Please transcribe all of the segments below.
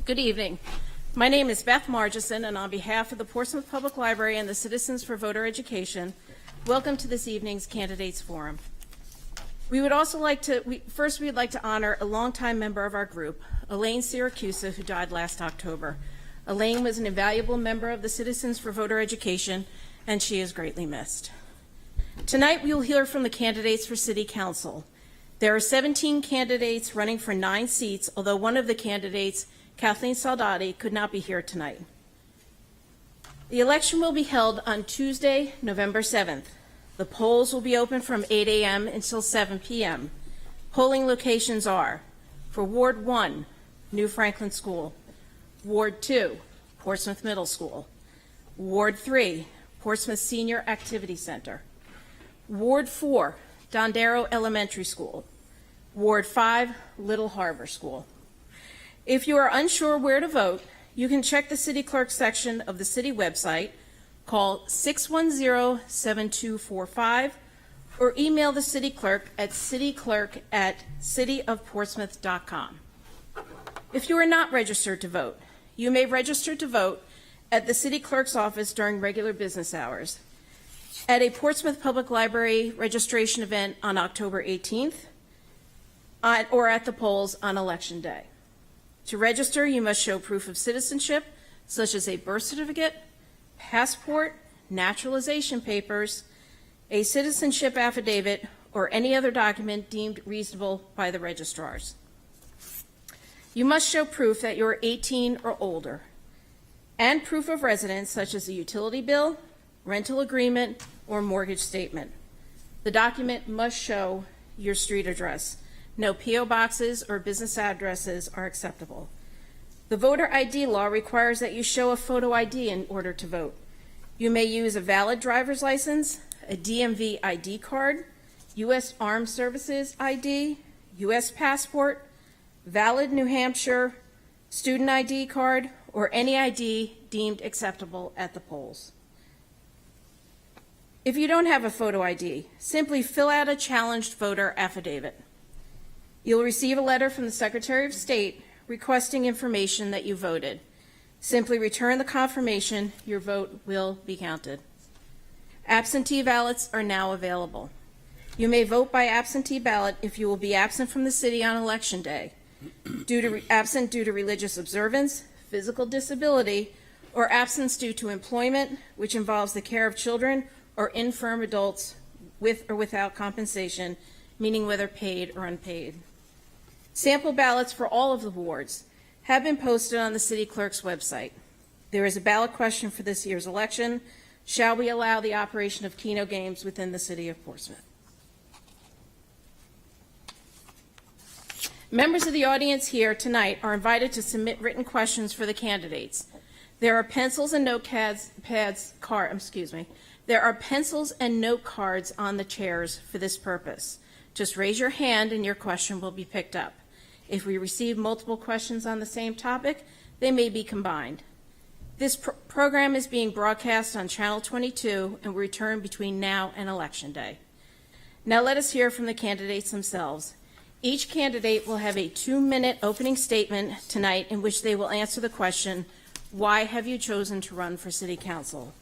Good evening. My name is Beth Margison, and on behalf of the Portsmouth Public Library and the Citizens for Voter Education, welcome to this evening's Candidates Forum. We would also like to, we'd like to honor a longtime member of our group, Elaine Syracusa, who died last October. Elaine was an invaluable member of the Citizens for Voter Education, and she is greatly missed. Tonight, we will hear from the candidates for City Council. There are 17 candidates running for 9 seats, although one of the candidates, Kathleen Soldati, could not be here tonight. The election will be held on Tuesday, November 7th. The polls will be open from 8 a.m. until 7 p.m. Polling locations are for Ward 1, New Franklin School, Ward 2, Portsmouth Middle School, Ward 3, Portsmouth Senior Activity Center, Ward 4, Dondero Elementary School, Ward 5, Little Harbor School. If you are unsure where to vote, you can check the City Clerk section of the City website, call 610-7245, or email the City Clerk at cityclerk@cityofportsmouth.com. If you are not registered to vote, you may register to vote at the City Clerk's office during regular business hours, at a Portsmouth Public Library registration event on October 18th, or at the polls on Election Day. To register, you must show proof of citizenship, such as a birth certificate, passport, naturalization papers, a citizenship affidavit, or any other document deemed reasonable by the registrars. You must show proof that you are 18 or older, and proof of residence, such as a utility bill, rental agreement, or mortgage statement. The document must show your street address. No P.O. boxes or business addresses are acceptable. The voter ID law requires that you show a photo ID in order to vote. You may use a valid driver's license, a DMV ID card, U.S. Armed Services ID, U.S. passport, valid New Hampshire student ID card, or any ID deemed acceptable at the polls. If you don't have a photo ID, simply fill out a challenged voter affidavit. You'll receive a letter from the Secretary of State requesting information that you voted. Simply return the confirmation. Your vote will be counted. Absentee ballots are now available. You may vote by absentee ballot if you will be absent from the city on Election Day, absent due to religious observance, physical disability, or absence due to employment, which involves the care of children or infirm adults with or without compensation, meaning whether paid or unpaid. Sample ballots for all of the wards have been posted on the City Clerk's website. There is a ballot question for this year's election. Shall we allow the operation of Keno games within the City of Portsmouth? Members of the audience here tonight are invited to submit written questions for the candidates. There are pencils and There are pencils and note cards on the chairs for this purpose. Just raise your hand and your question will be picked up. If we receive multiple questions on the same topic, they may be combined. This program is being broadcast on Channel 22 and will return between now and Election Day. Now let us hear from the candidates themselves. Each candidate will have a 2-minute opening statement tonight in which they will answer the question, why have you chosen to run for City Council?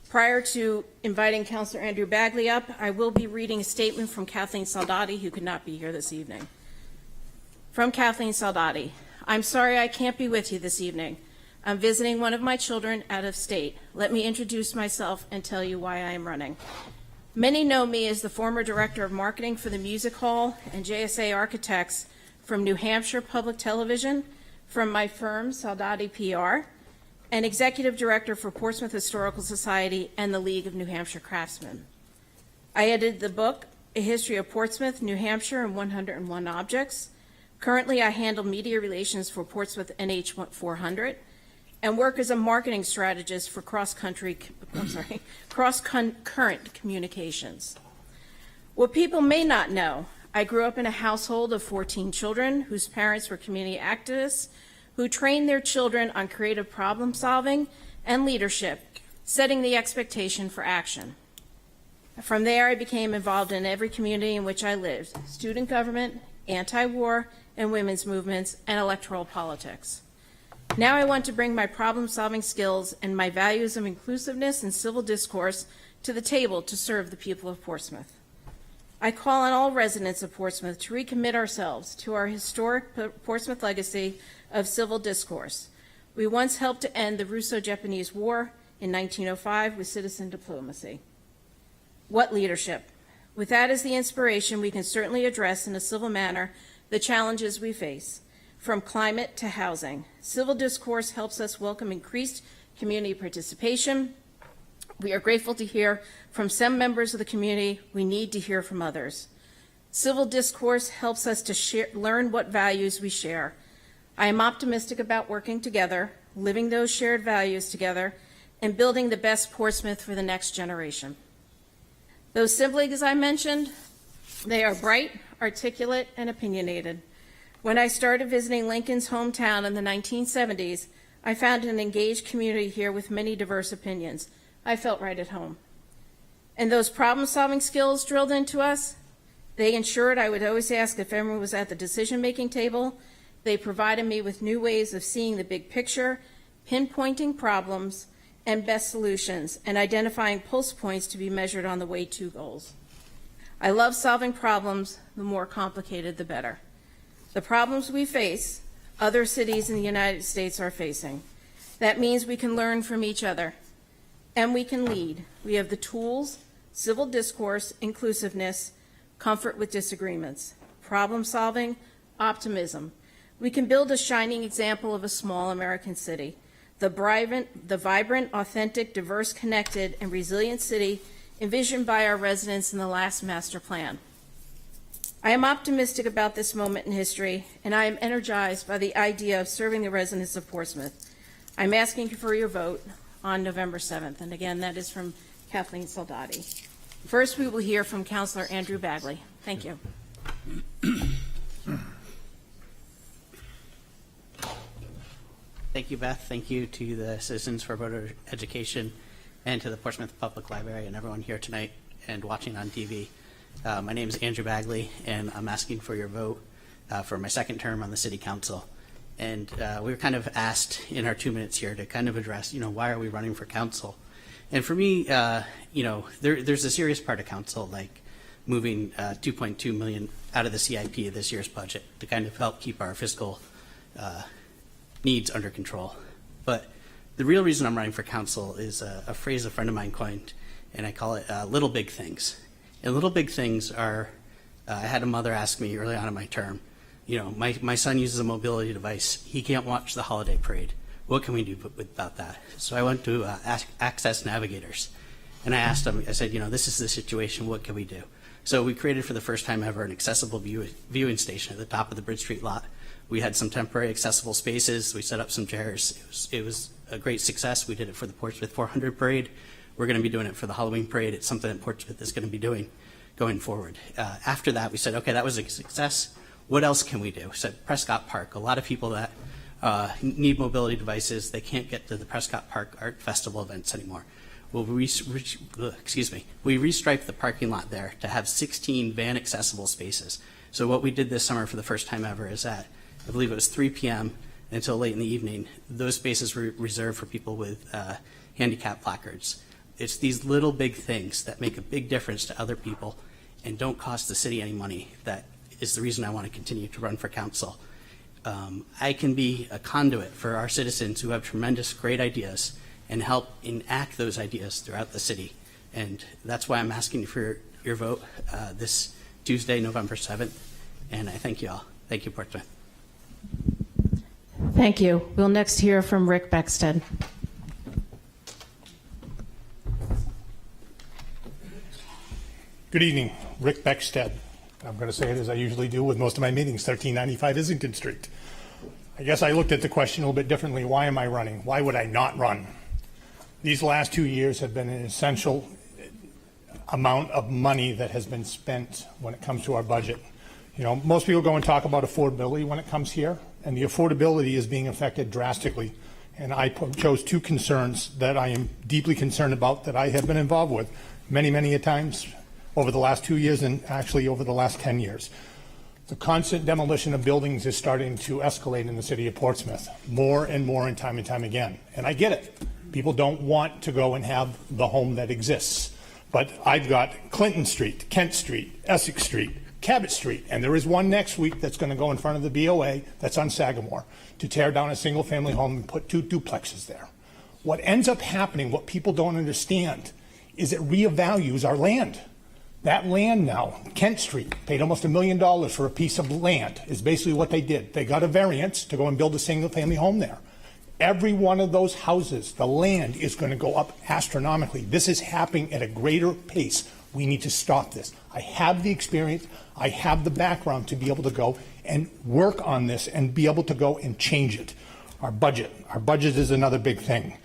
Prior to inviting Councilor Andrew Bagley up, I will be reading a statement from Kathleen Soldati, who could not be here this evening. From Kathleen Soldati, I'm sorry I can't be with you this evening. I'm visiting one of my children out of state. Let me introduce myself and tell you why I am running. Many know me as the former Director of Marketing for the Music Hall and JSA Architects from New Hampshire Public Television, from my firm, Soldati PR, and Executive Director for Portsmouth Historical Society and the League of New Hampshire Craftsmen. I edited the book, A History of Portsmouth, New Hampshire in 101 Objects. Currently, I handle media relations for Portsmouth NH 400 and work as a marketing strategist for cross-current communications. What people may not know, I grew up in a household of 14 children whose parents were community activists who trained their children on creative problem solving and leadership, setting the expectation for action. From there, I became involved in every community in which I lived, student government, anti-war and women's movements, and electoral politics. Now I want to bring my problem-solving skills and my values of inclusiveness and civil discourse to the table to serve the people of Portsmouth. I call on all residents of Portsmouth to recommit ourselves to our historic Portsmouth legacy of civil discourse. We once helped to end the Russo-Japanese War in 1905 with citizen diplomacy. What leadership? With that as the inspiration, we can certainly address in a civil manner the challenges we face, from climate to housing. Civil discourse helps us welcome increased community participation. We are grateful to hear from some members of the community. We need to hear from others. Civil discourse helps us to learn what values we share. I am optimistic about working together, living those shared values together, and building the best Portsmouth for the next generation. Those siblings I mentioned, they are bright, articulate, and opinionated. When I started visiting Lincoln's hometown in the 1970s, I found an engaged community here with many diverse opinions. I felt right at home. And those problem-solving skills drilled into us, they ensured I would always ask if everyone was at the decision-making table. They provided me with new ways of seeing the big picture, pinpointing problems and best solutions, and identifying pulse points to be measured on the way to goals. I love solving problems. The more complicated, the better. The problems we face, other cities in the United States are facing. That means we can learn from each other, and we can lead. We have the tools, civil discourse, inclusiveness, comfort with disagreements, problem solving, optimism. We can build a shining example of a small American city, the vibrant, authentic, diverse, connected, and resilient city envisioned by our residents in the last master plan. I am optimistic about this moment in history, and I am energized by the idea of serving the residents of Portsmouth. I'm asking for your vote on November 7th, and again, that is from Kathleen Soldati. First, we will hear from Councilor Andrew Bagley. Thank you. Thank you, Beth. Thank you to the Citizens for Voter Education and to the Portsmouth Public Library and everyone here tonight and watching on TV. My name is Andrew Bagley, and I'm asking for your vote for my second term on the City Council. And we were kind of asked in our 2 minutes here to kind of address, why are we running for council? And for me, there's a serious part of council, like moving $2.2 million out of the CIP of this year's budget to kind of help keep our fiscal needs under control. But the real reason I'm running for council is a phrase a friend of mine coined, and I call it little big things. And little big things are, I had a mother ask me early on in my term, my son uses a mobility device. He can't watch the holiday parade. What can we do about that? So I went to Access Navigators, and I asked them, I said, this is the situation, what can we do? So we created for the first time ever an accessible viewing station at the top of the Bridge Street lot. We had some temporary accessible spaces. We set up some chairs. It was a great success. We did it for the Portsmouth 400 parade. We're going to be doing it for the Halloween parade. It's something that Portsmouth is going to be doing going forward. After that, we said, okay, that was a success. What else can we do? So Prescott Park, a lot of people that need mobility devices, they can't get to the Prescott Park Art Festival events anymore. Well, we restriped the parking lot there to have 16 van accessible spaces. So what we did this summer for the first time ever is that, I believe it was 3 p.m. until late in the evening, those spaces were reserved for people with handicap placards. It's these little big things that make a big difference to other people and don't cost the city any money that is the reason I want to continue to run for council. I can be a conduit for our citizens who have tremendous, great ideas and help enact those ideas throughout the city. And that's why I'm asking for your vote this Tuesday, November 7th. And I thank you all. Thank you, Portsmouth. Thank you. We'll next hear from Rick Becksted. Good evening, Rick Becksted. I'm going to say it as I usually do with most of my meetings, 1395 Islington Street. I guess I looked at the question a little bit differently. Why am I running? Why would I not run? These last 2 years have been an essential amount of money that has been spent when it comes to our budget. Most people go and talk about affordability when it comes here, and the affordability is being affected drastically. And I chose two concerns that I am deeply concerned about that I have been involved with many, many a times over the last 2 years and actually over the last 10 years. The constant demolition of buildings is starting to escalate in the city of Portsmouth more and more and time again. And I get it. People don't want to go and have the home that exists. But I've got Clinton Street, Kent Street, Essex Street, Cabot Street, and there is one next week that's going to go in front of the BOA that's on Sagamore to tear down a single-family home and put 2 duplexes there. What ends up happening, what people don't understand, is it revalues our land. That land now, Kent Street, paid almost $1 million for a piece of land, is basically what they did. They got a variance to go and build a single-family home there. Every one of those houses, the land is going to go up astronomically. This is happening at a greater pace. We need to stop this. I have the experience. I have the background to be able to go and work on this and be able to go and change it. Our budget is another big thing.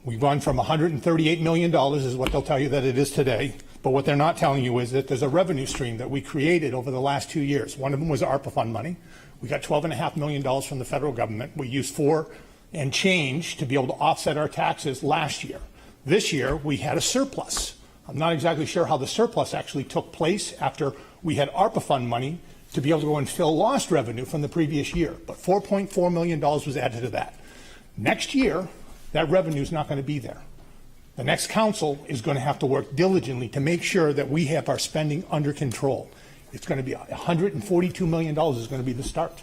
We've gone from $138 million is what they'll tell you that it is today. But what they're not telling you is that there's a revenue stream that we created over the last 2 years. One of them was ARPA fund money. We got $12.5 million from the federal government. We used 4 and change to be able to offset our taxes last year. This year, we had a surplus. I'm not exactly sure how the surplus actually took place after we had ARPA fund money to be able to go and fill lost revenue from the previous year. But $4.4 million was added to that. Next year, that revenue is not going to be there. The next council is going to have to work diligently to make sure that we have our spending under control. It's going to be $142 million is going to be the start.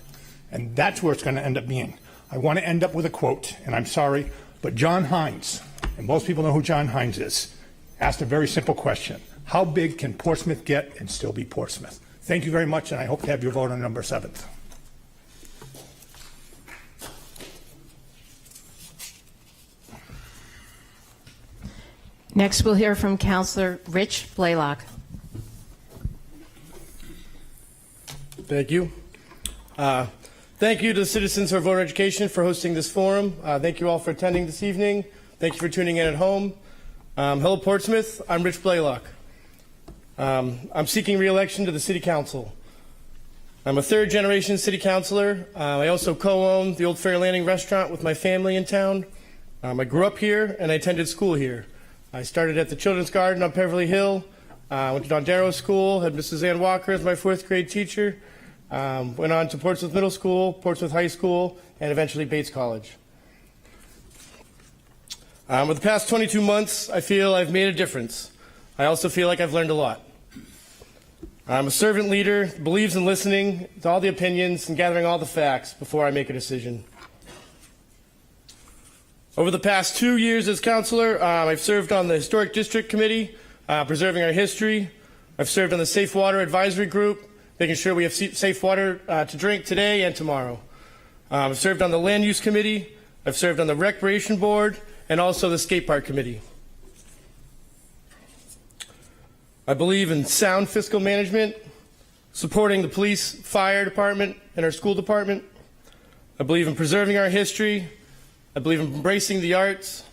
And that's where it's going to end up being. I want to end up with a quote, and I'm sorry, but John Hines, and most people know who John Hines is, asked a very simple question. How big can Portsmouth get and still be Portsmouth? Thank you very much, and I hope to have your vote on number 7th. Next, we'll hear from Councilor Rich Blalock. Thank you. Thank you to the citizens for voter education for hosting this forum. Thank you all for attending this evening. Thank you for tuning in at home. Hello, Portsmouth. I'm Rich Blalock. I'm seeking re-election to the City Council. I'm a third-generation City Councilor. I also co-own the Old Ferry Landing restaurant with my family in town. I grew up here and I attended school here. I started at the Children's Garden on Beverly Hill. Went to Don Darrow School, had Mrs. Ann Walker as my 4th grade teacher. Went on to Portsmouth Middle School, Portsmouth High School, and eventually Bates College. Over the past 22 months, I feel I've made a difference. I also feel like I've learned a lot. I'm a servant leader, believes in listening to all the opinions and gathering all the facts before I make a decision. Over the past 2 years as councilor, I've served on the Historic District Committee, preserving our history. I've served on the Safe Water Advisory Group, making sure we have safe water to drink today and tomorrow. I've served on the Land Use Committee. I've served on the Recreation Board and also the Skate Park Committee. I believe in sound fiscal management, supporting the police, fire department, and our school department. I believe in preserving our history. I believe in embracing the arts.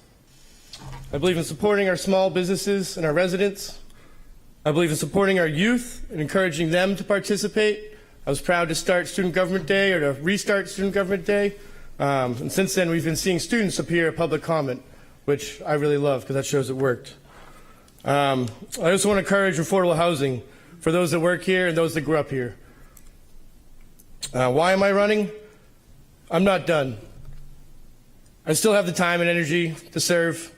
I believe in supporting our small businesses and our residents. I believe in supporting our youth and encouraging them to participate. I was proud to start Student Government Day, or to restart Student Government Day. And since then, we've been seeing students appear at public comment, which I really love because that shows it worked. I also want to encourage affordable housing for those that work here and those that grew up here. Why am I running? I'm not done. I still have the time and energy to serve.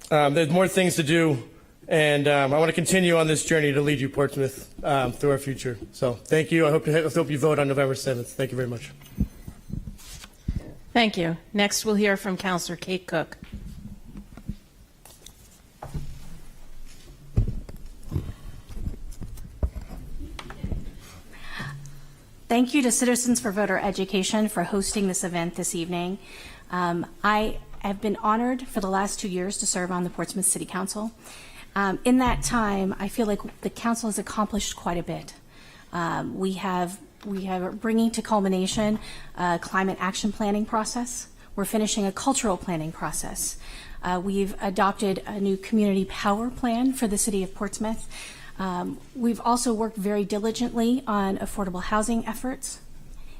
There's more things to do, and I want to continue on this journey to lead you, Portsmouth, through our future. So thank you. I hope you vote on November 7th. Thank you very much. Thank you. Next, we'll hear from Councilor Kate Cook. Thank you to Citizens for Voter Education for hosting this event this evening. I have been honored for the last 2 years to serve on the Portsmouth City Council. In that time, I feel like the council has accomplished quite a bit. We are bringing to culmination a climate action planning process. We're finishing a cultural planning process. We've adopted a new community power plan for the city of Portsmouth. We've also worked very diligently on affordable housing efforts,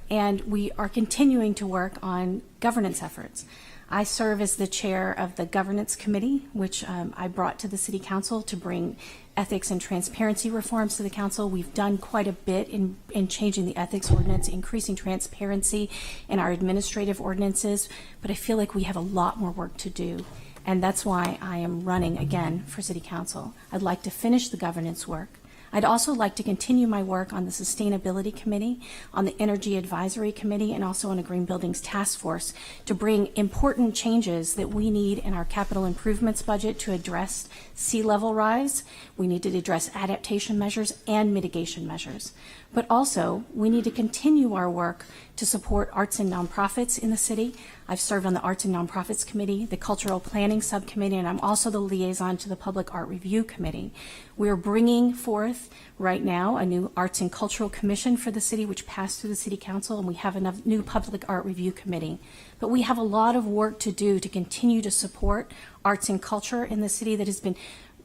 and we are continuing to work on governance efforts. I serve as the chair of the governance committee, which I brought to the city council to bring ethics and transparency reforms to the council. We've done quite a bit in changing the ethics ordinance, increasing transparency in our administrative ordinances, but I feel like we have a lot more work to do. And that's why I am running again for city council. I'd like to finish the governance work. I'd also like to continue my work on the Sustainability Committee, on the Energy Advisory Committee, and also on a Green Buildings Task Force to bring important changes that we need in our capital improvements budget to address sea level rise. We need to address adaptation measures and mitigation measures. But also, we need to continue our work to support arts and nonprofits in the city. I've served on the Arts and Nonprofits Committee, the Cultural Planning Subcommittee, and I'm also the liaison to the Public Art Review Committee. We're bringing forth right now a new Arts and Cultural Commission for the city, which passed through the City Council, and we have a new Public Art Review Committee. But we have a lot of work to do to continue to support arts and culture in the city that has been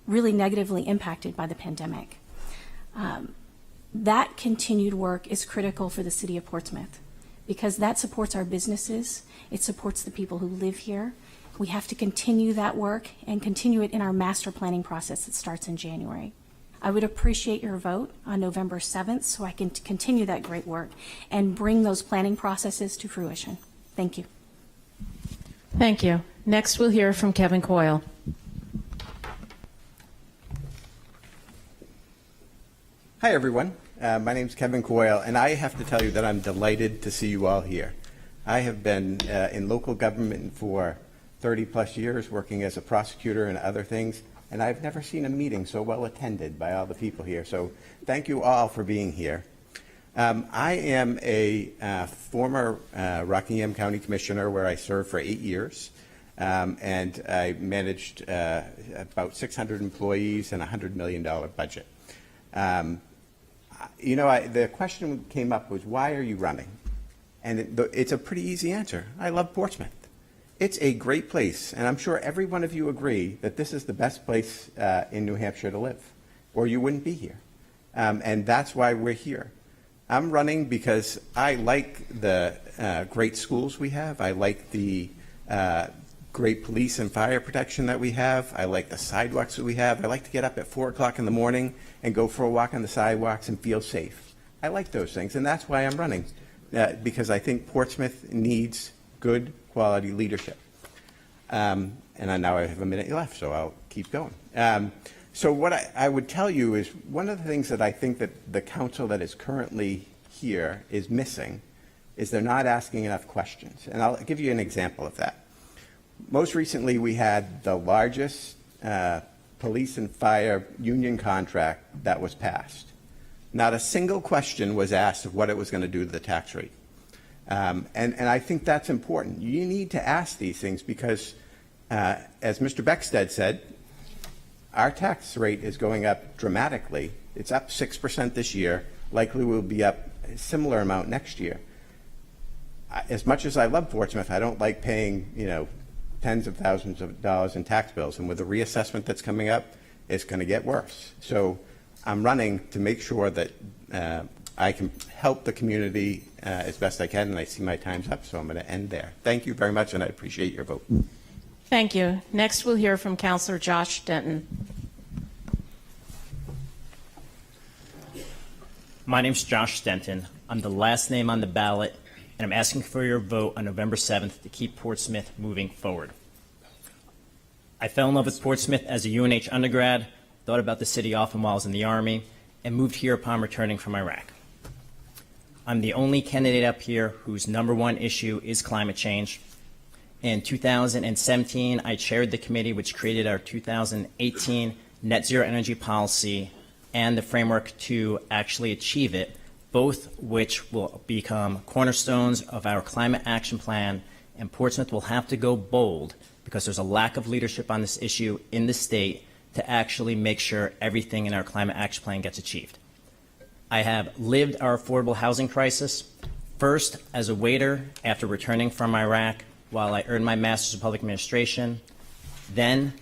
really negatively impacted by the pandemic. That continued work is critical for the city of Portsmouth because that supports our businesses. It supports the people who live here. We have to continue that work and continue it in our master planning process that starts in January. I would appreciate your vote on November 7th so I can continue that great work and bring those planning processes to fruition. Thank you. Thank you. Next, we'll hear from Kevin Coyle. Hi, everyone. My name is Kevin Coyle, and I have to tell you that I'm delighted to see you all here. I have been in local government for 30-plus years, working as a prosecutor and other things, and I've never seen a meeting so well attended by all the people here. So thank you all for being here. I am a former Rockingham County Commissioner where I served for 8 years, and I managed about 600 employees and a $100 million budget. You know, the question came up was, why are you running? And it's a pretty easy answer. I love Portsmouth. It's a great place, and I'm sure every one of you agree that this is the best place in New Hampshire to live, or you wouldn't be here. And that's why we're here. I'm running because I like the great schools we have. I like the great police and fire protection that we have. I like the sidewalks that we have. I like to get up at 4 o'clock in the morning and go for a walk on the sidewalks and feel safe. I like those things, and that's why I'm running, because I think Portsmouth needs good quality leadership. And now I have a minute left, so I'll keep going. So what I would tell you is one of the things that I think that the council that is currently here is missing is they're not asking enough questions. And I'll give you an example of that. Most recently, we had the largest police and fire union contract that was passed. Not a single question was asked of what it was going to do to the tax rate. And I think that's important. You need to ask these things because, as Mr. Becksted said, our tax rate is going up dramatically. It's up 6% this year. Likely will be up a similar amount next year. As much as I love Portsmouth, I don't like paying, tens of thousands of dollars in tax bills. And with the reassessment that's coming up, it's going to get worse. So I'm running to make sure that I can help the community as best I can, and I see my time's up, so I'm going to end there. Thank you very much, and I appreciate your vote. Thank you. Next, we'll hear from Councilor Josh Denton. My name's Josh Denton. I'm the last name on the ballot, and I'm asking for your vote on November 7th to keep Portsmouth moving forward. I fell in love with Portsmouth as a UNH undergrad, thought about the city often while I was in the Army, and moved here upon returning from Iraq. I'm the only candidate up here whose #1 issue is climate change. In 2017, I chaired the committee which created our 2018 net zero energy policy and the framework to actually achieve it, both which will become cornerstones of our climate action plan, and Portsmouth will have to go bold because there's a lack of leadership on this issue in the state to actually make sure everything in our climate action plan gets achieved. I have lived our affordable housing crisis, first as a waiter after returning from Iraq while I earned my master's in public administration. Then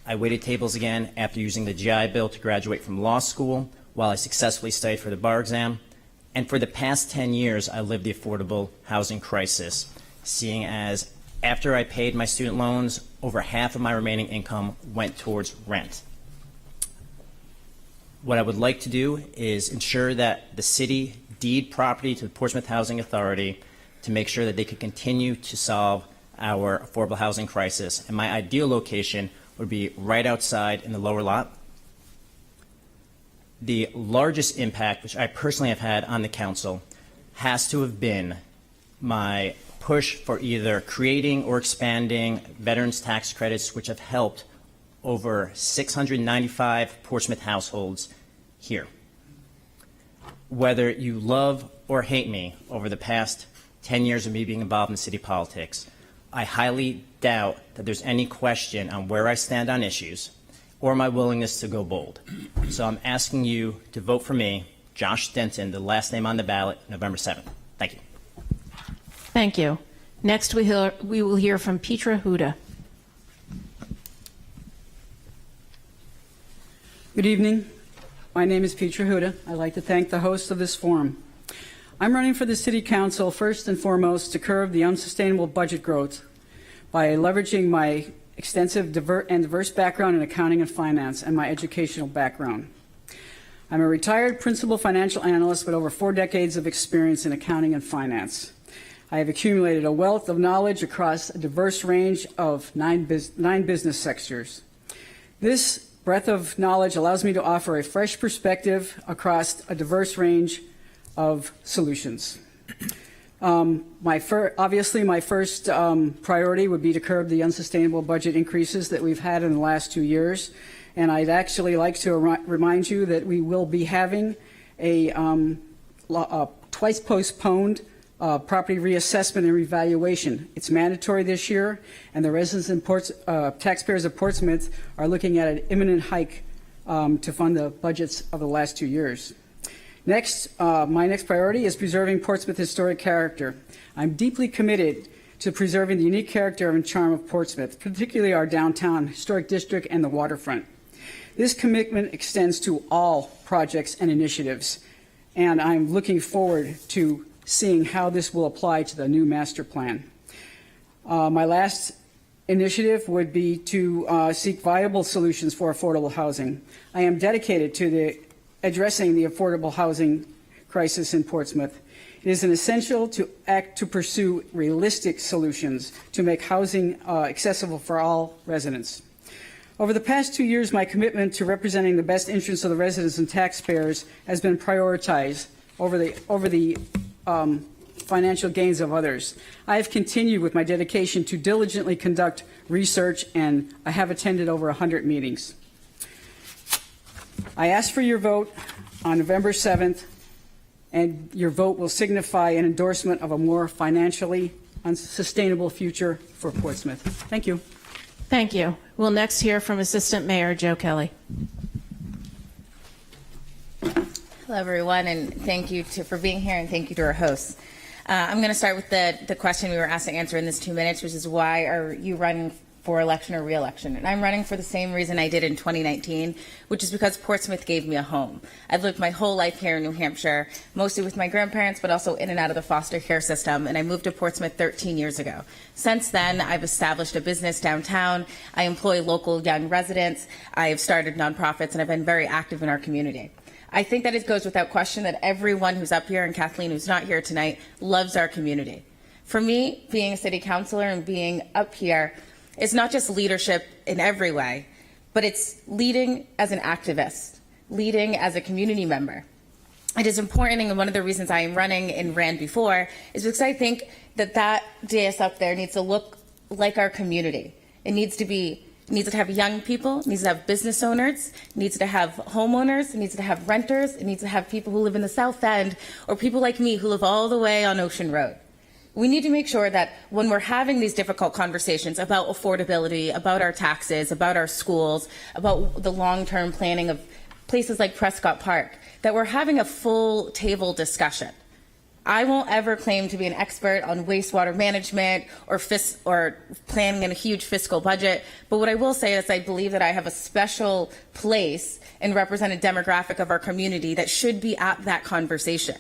I waited tables again after using the GI Bill to graduate from law school while I successfully studied for the bar exam. And for the past 10 years, I lived the affordable housing crisis, seeing as After I paid my student loans, over half of my remaining income went towards rent. What I would like to do is ensure that the city deed property to the Portsmouth Housing Authority to make sure that they could continue to solve our affordable housing crisis. And my ideal location would be right outside in the lower lot. The largest impact, which I personally have had on the council, has to have been my push for either creating or expanding veterans tax credits, which have helped over 695 Portsmouth households here. Whether you love or hate me over the past 10 years of me being involved in city politics, I highly doubt that there's any question on where I stand on issues or my willingness to go bold. So I'm asking you to vote for me, Josh Denton, the last name on the ballot, November 7th. Thank you. Thank you. Next, we will hear from Petra Huda. Good evening. My name is Petra Huda. I'd like to thank the host of this forum. I'm running for the City Council first and foremost to curb the unsustainable budget growth by leveraging my extensive and diverse background in accounting and finance and my educational background. I'm a retired principal financial analyst with over 4 decades of experience in accounting and finance. I have accumulated a wealth of knowledge across a diverse range of nine business sectors. This breadth of knowledge allows me to offer a fresh perspective across a diverse range of solutions. Obviously, my first priority would be to curb the unsustainable budget increases that we've had in the last 2 years. And I'd actually like to remind you that we will be having a twice postponed property reassessment and revaluation. It's mandatory this year, and the residents and taxpayers of Portsmouth are looking at an imminent hike to fund the budgets of the last 2 years. Next, my next priority is preserving Portsmouth historic character. I'm deeply committed to preserving the unique character and charm of Portsmouth, particularly our downtown historic district and the waterfront. This commitment extends to all projects and initiatives, and I'm looking forward to seeing how this will apply to the new master plan. My last initiative would be to seek viable solutions for affordable housing. I am dedicated to addressing the affordable housing crisis in Portsmouth. It is an essential to pursue realistic solutions to make housing accessible for all residents. Over the past 2 years, my commitment to representing the best interests of the residents and taxpayers has been prioritized over the financial gains of others. I have continued with my dedication to diligently conduct research, and I have attended over 100 meetings. I ask for your vote on November 7th, and your vote will signify an endorsement of a more financially sustainable future for Portsmouth. Thank you. Thank you. We'll next hear from Assistant Mayor Jo Kelley. Hello, everyone, and thank you for being here, and thank you to our hosts. I'm going to start with the question we were asked to answer in this 2 minutes, which is why are you running for election or re-election? And I'm running for the same reason I did in 2019, which is because Portsmouth gave me a home. I've lived my whole life here in New Hampshire, mostly with my grandparents, but also in and out of the foster care system, and I moved to Portsmouth 13 years ago. Since then, I've established a business downtown. I employ local young residents. I have started nonprofits, and I've been very active in our community. I think that it goes without question that everyone who's up here, and Kathleen who's not here tonight, loves our community. For me, being a city councilor and being up here, it's not just leadership in every way, but it's leading as an activist, leading as a community member. It is important, and one of the reasons I am running and ran before is because I think that that dais up there needs to look like our community. It needs to have young people, it needs to have business owners, it needs to have homeowners, it needs to have renters, it needs to have people who live in the South End, or people like me who live all the way on Ocean Road. We need to make sure that when we're having these difficult conversations about affordability, about our taxes, about our schools, about the long-term planning of places like Prescott Park, that we're having a full table discussion. I won't ever claim to be an expert on wastewater management or planning in a huge fiscal budget, but what I will say is I believe that I have a special place and represent a demographic of our community that should be at that conversation.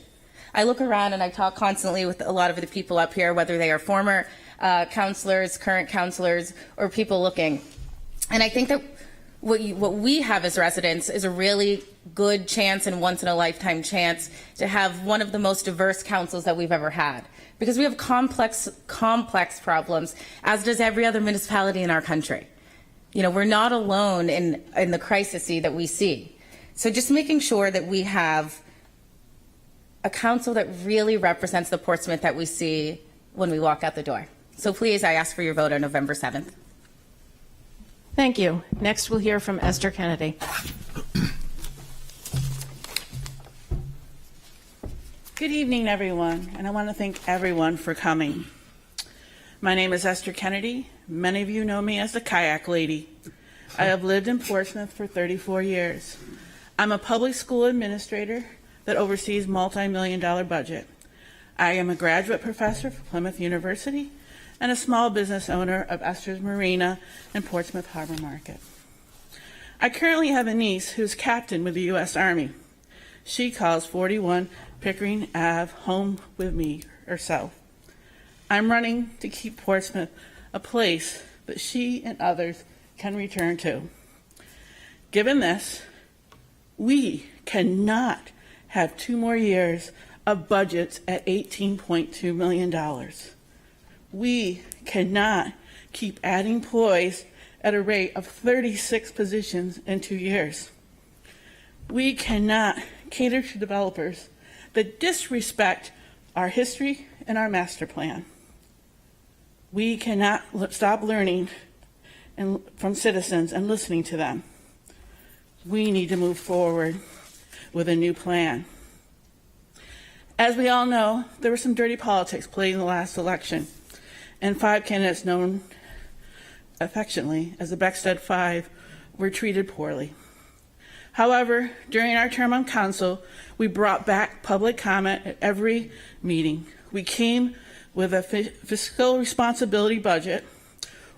I look around and I talk constantly with a lot of the people up here, whether they are former counselors, current counselors, or people looking. And I think that what we have as residents is a really good chance and once-in-a-lifetime chance to have one of the most diverse councils that we've ever had. Because we have complex problems, as does every other municipality in our country. You know, we're not alone in the crises that we see. So just making sure that we have a council that really represents the Portsmouth that we see when we walk out the door. So please, I ask for your vote on November 7th. Thank you. Next, we'll hear from Esther Kennedy. Good evening, everyone, and I want to thank everyone for coming. My name is Esther Kennedy. Many of you know me as the Kayak Lady. I have lived in Portsmouth for 34 years. I'm a public school administrator that oversees multi-million-dollar budget. I am a graduate professor for Plymouth University and a small business owner of Esther's Marina and Portsmouth Harbor Market. I currently have a niece who's captain with the U.S. Army. She calls 41 Pickering Ave home with me herself. I'm running to keep Portsmouth a place that she and others can return to. Given this, we cannot have 2 more years of budgets at $18.2 million. We cannot keep adding employees at a rate of 36 positions in 2 years. We cannot cater to developers that disrespect our history and our master plan. We cannot stop learning from citizens and listening to them. We need to move forward with a new plan. As we all know, there was some dirty politics played in the last election, and 5 candidates known affectionately as the Becksted 5 were treated poorly. However, during our term on council, we brought back public comment at every meeting. We came with a fiscal responsibility budget,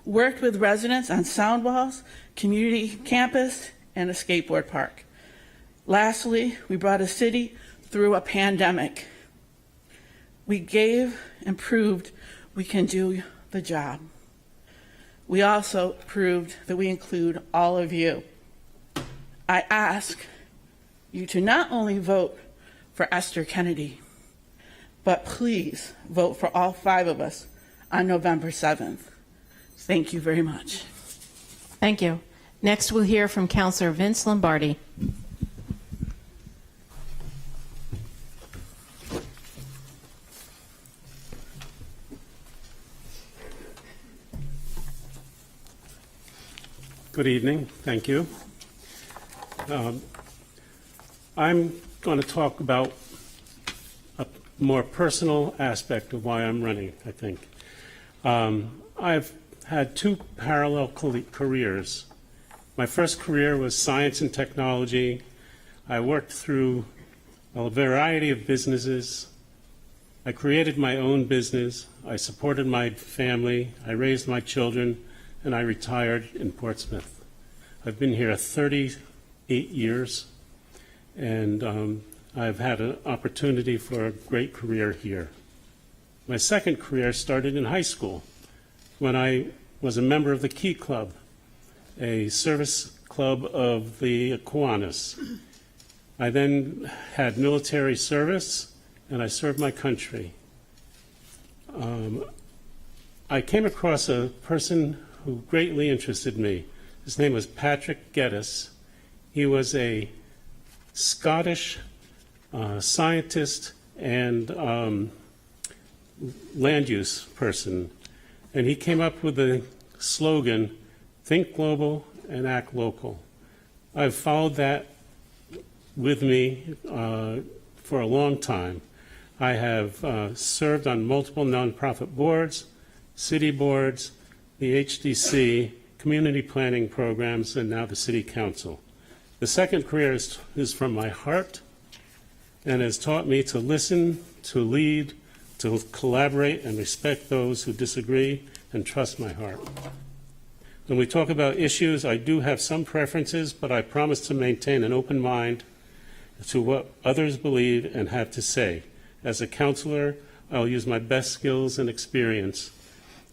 worked with residents on sound walls, community campus, and a skateboard park. Lastly, we brought a city through a pandemic. We gave and proved we can do the job. We also proved that we include all of you. I ask you to not only vote for Esther Kennedy, but please vote for all 5 of us on November 7th. Thank you very much. Thank you. Next, we'll hear from Councilor Vince Lombardi. Good evening. Thank you. I'm going to talk about a more personal aspect of why I'm running, I think. I've had 2 parallel careers. My first career was science and technology. I worked through a variety of businesses. I created my own business. I supported my family. I raised my children, and I retired in Portsmouth. I've been here 38 years, and I've had an opportunity for a great career here. My second career started in high school when I was a member of the Key Club, a service club of the Kiwanis. I then had military service, and I served my country. I came across a person who greatly interested me. His name was Patrick Geddes. He was a Scottish scientist and land use person. And he came up with the slogan, think global and act local. I've followed that with me for a long time. I have served on multiple nonprofit boards, city boards, the HDC, community planning programs, and now the City Council. The second career is from my heart and has taught me to listen, to lead, to collaborate and respect those who disagree, and trust my heart. When we talk about issues, I do have some preferences, but I promise to maintain an open mind to what others believe and have to say. As a counselor, I'll use my best skills and experience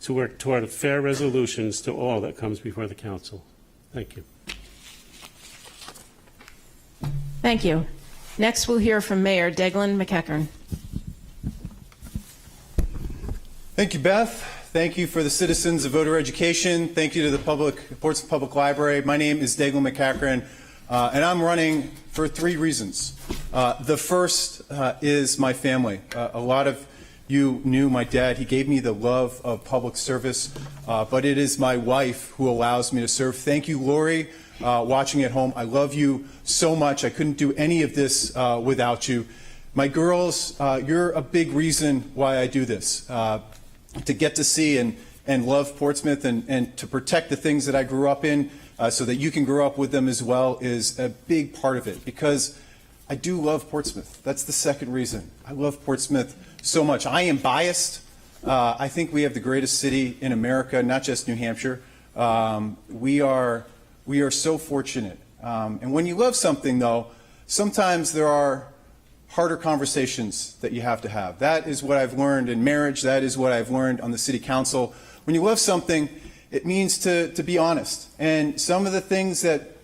to work toward fair resolutions to all that comes before the council. Thank you. Thank you. Next, we'll hear from Mayor Deaglan McEachern. Thank you, Beth. Thank you for the citizens of voter education. Thank you to the Portsmouth Public Library. My name is Deaglan McEachern, and I'm running for 3 reasons. The first is my family. A lot of you knew my dad. He gave me the love of public service, but it is my wife who allows me to serve. Thank you, Lori, watching at home. I love you so much. I couldn't do any of this without you. My girls, you're a big reason why I do this. To get to see and love Portsmouth and to protect the things that I grew up in so that you can grow up with them as well is a big part of it, because I do love Portsmouth. That's the second reason. I love Portsmouth so much. I am biased. I think we have the greatest city in America, not just New Hampshire. We are so fortunate. And when you love something, though, sometimes there are harder conversations that you have to have. That is what I've learned in marriage. That is what I've learned on the city council. When you love something, it means to be honest. And some of the things that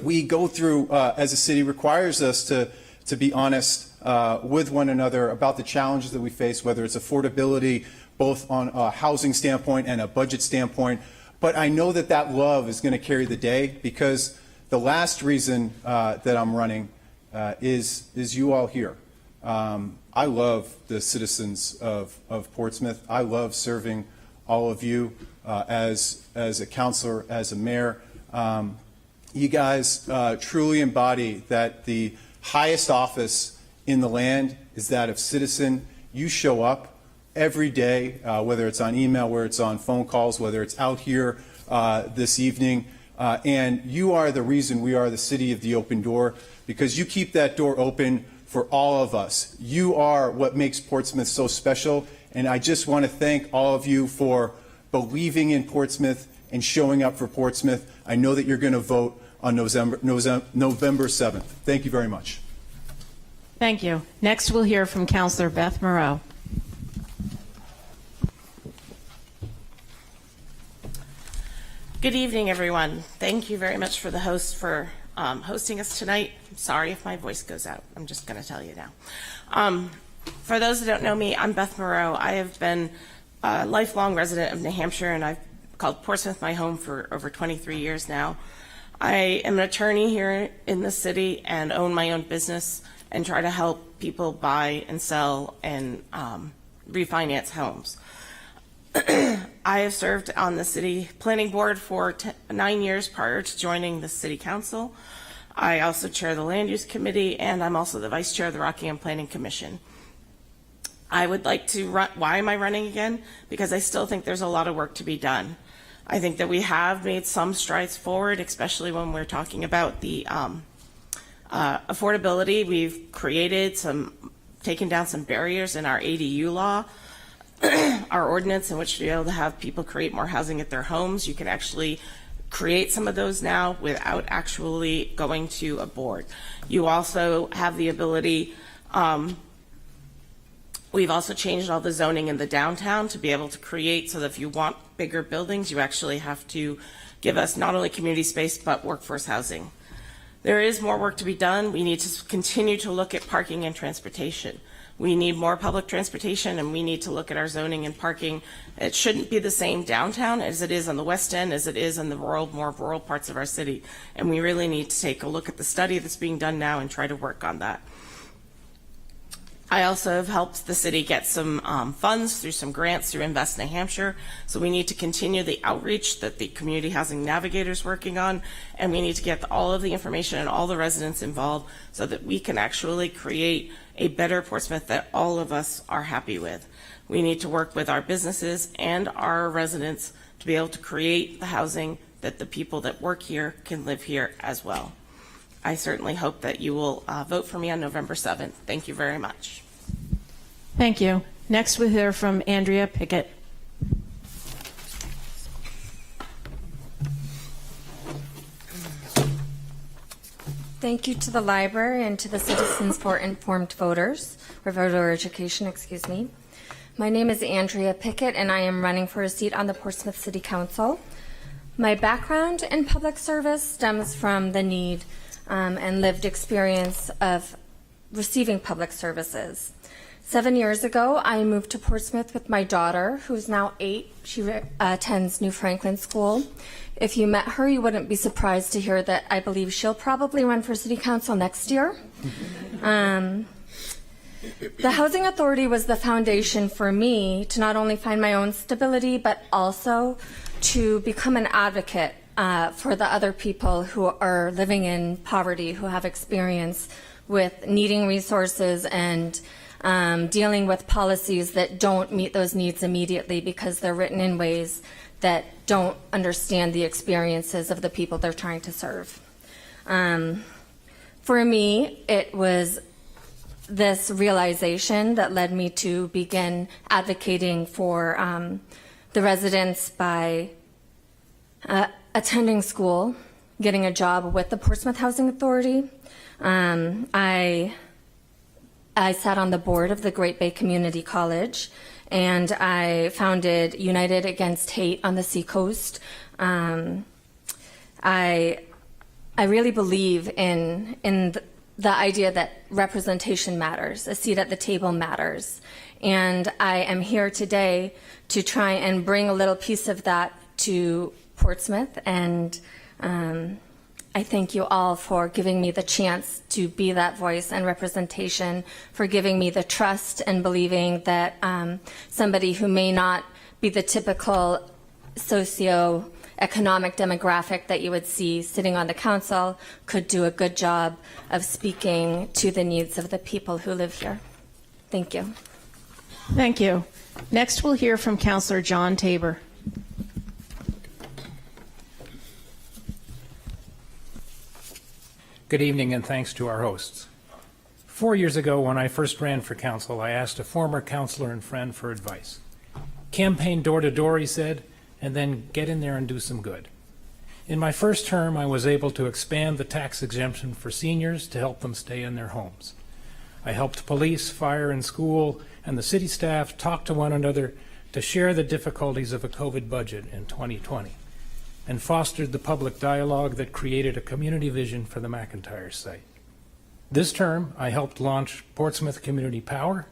we go through as a city requires us to be honest with one another about the challenges that we face, whether it's affordability, both on a housing standpoint and a budget standpoint. But I know that that love is going to carry the day, because the last reason that I'm running is you all here. I love the citizens of Portsmouth. I love serving all of you as a councilor, as a mayor. You guys truly embody that the highest office in the land is that of citizen. You show up every day, whether it's on email, whether it's on phone calls, whether it's out here this evening, and you are the reason we are the city of the open door, because you keep that door open for all of us. You are what makes Portsmouth so special, and I just want to thank all of you for believing in Portsmouth and showing up for Portsmouth. I know that you're going to vote on November 7th. Thank you very much. Thank you. Next, we'll hear from Councilor Beth Moreau. Good evening, everyone. Thank you very much for the host for hosting us tonight. I'm sorry if my voice goes out. I'm just going to tell you now. For those that don't know me, I'm Beth Moreau. I have been a lifelong resident of New Hampshire, and I've called Portsmouth my home for over 23 years now. I am an attorney here in the city and own my own business and try to help people buy and sell and refinance homes. I have served on the city planning board for 9 years prior to joining the city council. I also chair the land use committee, and I'm also the vice chair of the Rockingham Planning Commission. I would like to run. Why am I running again? Because I still think there's a lot of work to be done. I think that we have made some strides forward, especially when we're talking about the affordability. We've taken down some barriers in our ADU law. Our ordinance in which to be able to have people create more housing at their homes. You can actually create some of those now without actually going to a board. You also have the ability, we've also changed all the zoning in the downtown to be able to create so that if you want bigger buildings, you actually have to give us not only community space but workforce housing. There is more work to be done. We need to continue to look at parking and transportation. We need more public transportation, and we need to look at our zoning and parking. It shouldn't be the same downtown as it is on the West End, as it is in the more rural parts of our city. And we really need to take a look at the study that's being done now and try to work on that. I also have helped the city get some funds through some grants through Invest New Hampshire. So we need to continue the outreach that the Community Housing Navigator is working on, and we need to get all of the information and all the residents involved so that we can actually create a better Portsmouth that all of us are happy with. We need to work with our businesses and our residents to be able to create the housing that the people that work here can live here as well. I certainly hope that you will vote for me on November 7th. Thank you very much. Thank you. Next, we'll hear from Andrea Pickett. Thank you to the library and to the Citizens for Informed Voters, or Voter Education, excuse me. My name is Andrea Pickett, and I am running for a seat on the Portsmouth City Council. My background in public service stems from the need and lived experience of receiving public services. 7 years ago, I moved to Portsmouth with my daughter, who's now 8. She attends New Franklin School. If you met her, you wouldn't be surprised to hear that I believe she'll probably run for City Council next year. The Housing Authority was the foundation for me to not only find my own stability, but also to become an advocate for the other people who are living in poverty, who have experience with needing resources and dealing with policies that don't meet those needs immediately because they're written in ways that don't understand the experiences of the people they're trying to serve. For me, it was this realization that led me to begin advocating for the residents by attending school, getting a job with the Portsmouth Housing Authority. I sat on the board of the Great Bay Community College, and I founded United Against Hate on the Seacoast. I really believe in the idea that representation matters, a seat at the table matters. And I am here today to try and bring a little piece of that to Portsmouth, and I thank you all for giving me the chance to be that voice and representation, for giving me the trust and believing that somebody who may not be the typical socio-economic demographic that you would see sitting on the council could do a good job of speaking to the needs of the people who live here. Thank you. Thank you. Next, we'll hear from Councilor John Tabor. Good evening, and thanks to our hosts. 4 years ago, when I first ran for council, I asked a former councilor and friend for advice. Campaign door to door, he said, and then get in there and do some good. In my first term, I was able to expand the tax exemption for seniors to help them stay in their homes. I helped police, fire, and school, and the city staff talk to one another to share the difficulties of a COVID budget in 2020. And fostered the public dialogue that created a community vision for the McINTYRE site. This term, I helped launch Portsmouth Community Power.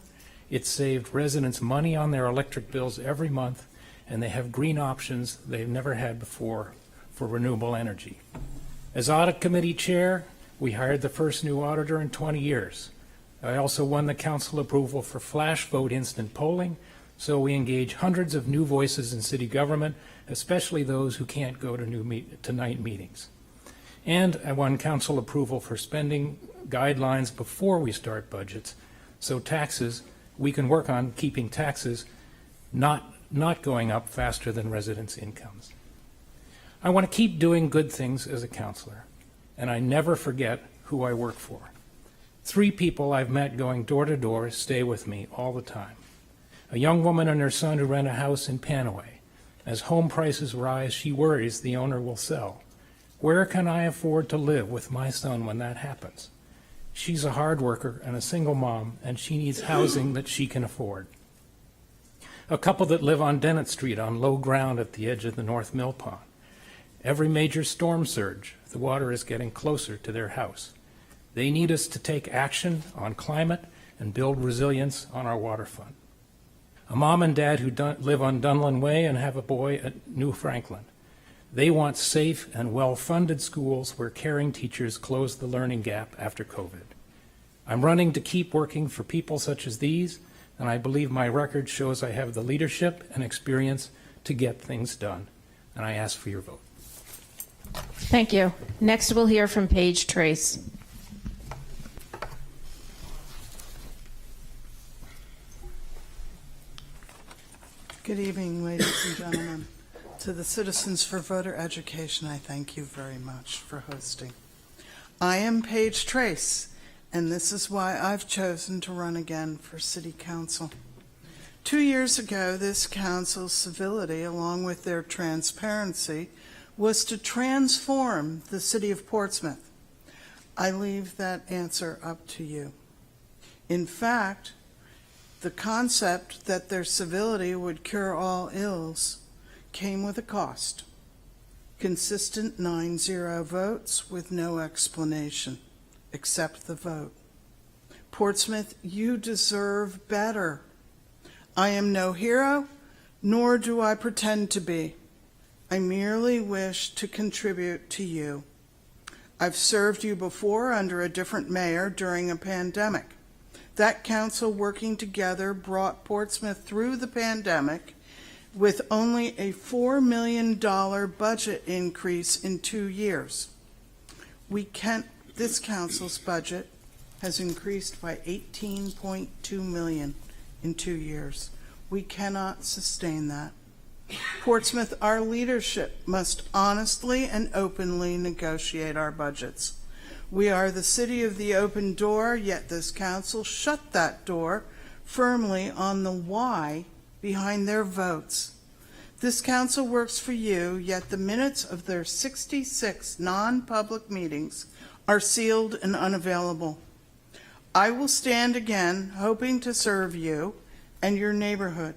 It saved residents money on their electric bills every month, and they have green options they've never had before for renewable energy. As audit committee chair, we hired the first new auditor in 20 years. I also won the council approval for flash vote instant polling, so we engage hundreds of new voices in city government, especially those who can't go to night meetings. And I won council approval for spending guidelines before we start budgets, so taxes, we can work on keeping taxes not going up faster than residents' incomes. I want to keep doing good things as a councilor, and I never forget who I work for. 3 people I've met going door to door stay with me all the time. A young woman and her son who rent a house in Panaway. As home prices rise, she worries the owner will sell. Where can I afford to live with my son when that happens? She's a hard worker and a single mom, and she needs housing that she can afford. A couple that live on Dennett Street on low ground at the edge of the North Mill Pond. Every major storm surge, the water is getting closer to their house. They need us to take action on climate and build resilience on our waterfront. A mom and dad who live on Dunlin Way and have a boy at New Franklin. They want safe and well-funded schools where caring teachers close the learning gap after COVID. I'm running to keep working for people such as these, and I believe my record shows I have the leadership and experience to get things done. And I ask for your vote. Thank you. Next, we'll hear from Paige Trace. Good evening, ladies and gentlemen. To the Citizens for Voter Education, I thank you very much for hosting. I am Paige Trace, and this is why I've chosen to run again for City Council. 2 years ago, this council's civility, along with their transparency, was to transform the city of Portsmouth. I leave that answer up to you. In fact, The concept that their civility would cure all ills came with a cost. Consistent 9-0 votes with no explanation, except the vote. Portsmouth, you deserve better. I am no hero, nor do I pretend to be. I merely wish to contribute to you. I've served you before under a different mayor during a pandemic. That council working together brought Portsmouth through the pandemic with only a $4 million budget increase in 2 years. This council's budget has increased by $18.2 million in 2 years. We cannot sustain that. Portsmouth, our leadership must honestly and openly negotiate our budgets. We are the city of the open door, yet this council shut that door firmly on the why behind their votes. This council works for you, yet the minutes of their 66 non-public meetings are sealed and unavailable. I will stand again, hoping to serve you and your neighborhood.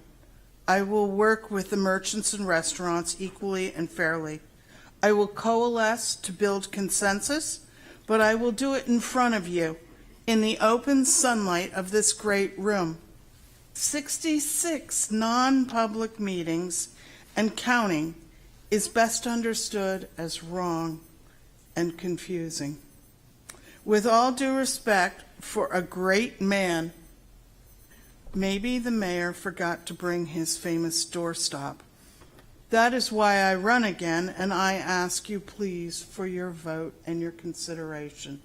I will work with the merchants and restaurants equally and fairly. I will coalesce to build consensus, but I will do it in front of you, in the open sunlight of this great room. 66 non-public meetings and counting is best understood as wrong and confusing. With all due respect for a great man, maybe the mayor forgot to bring his famous doorstop. That is why I run again, and I ask you please for your vote and your consideration.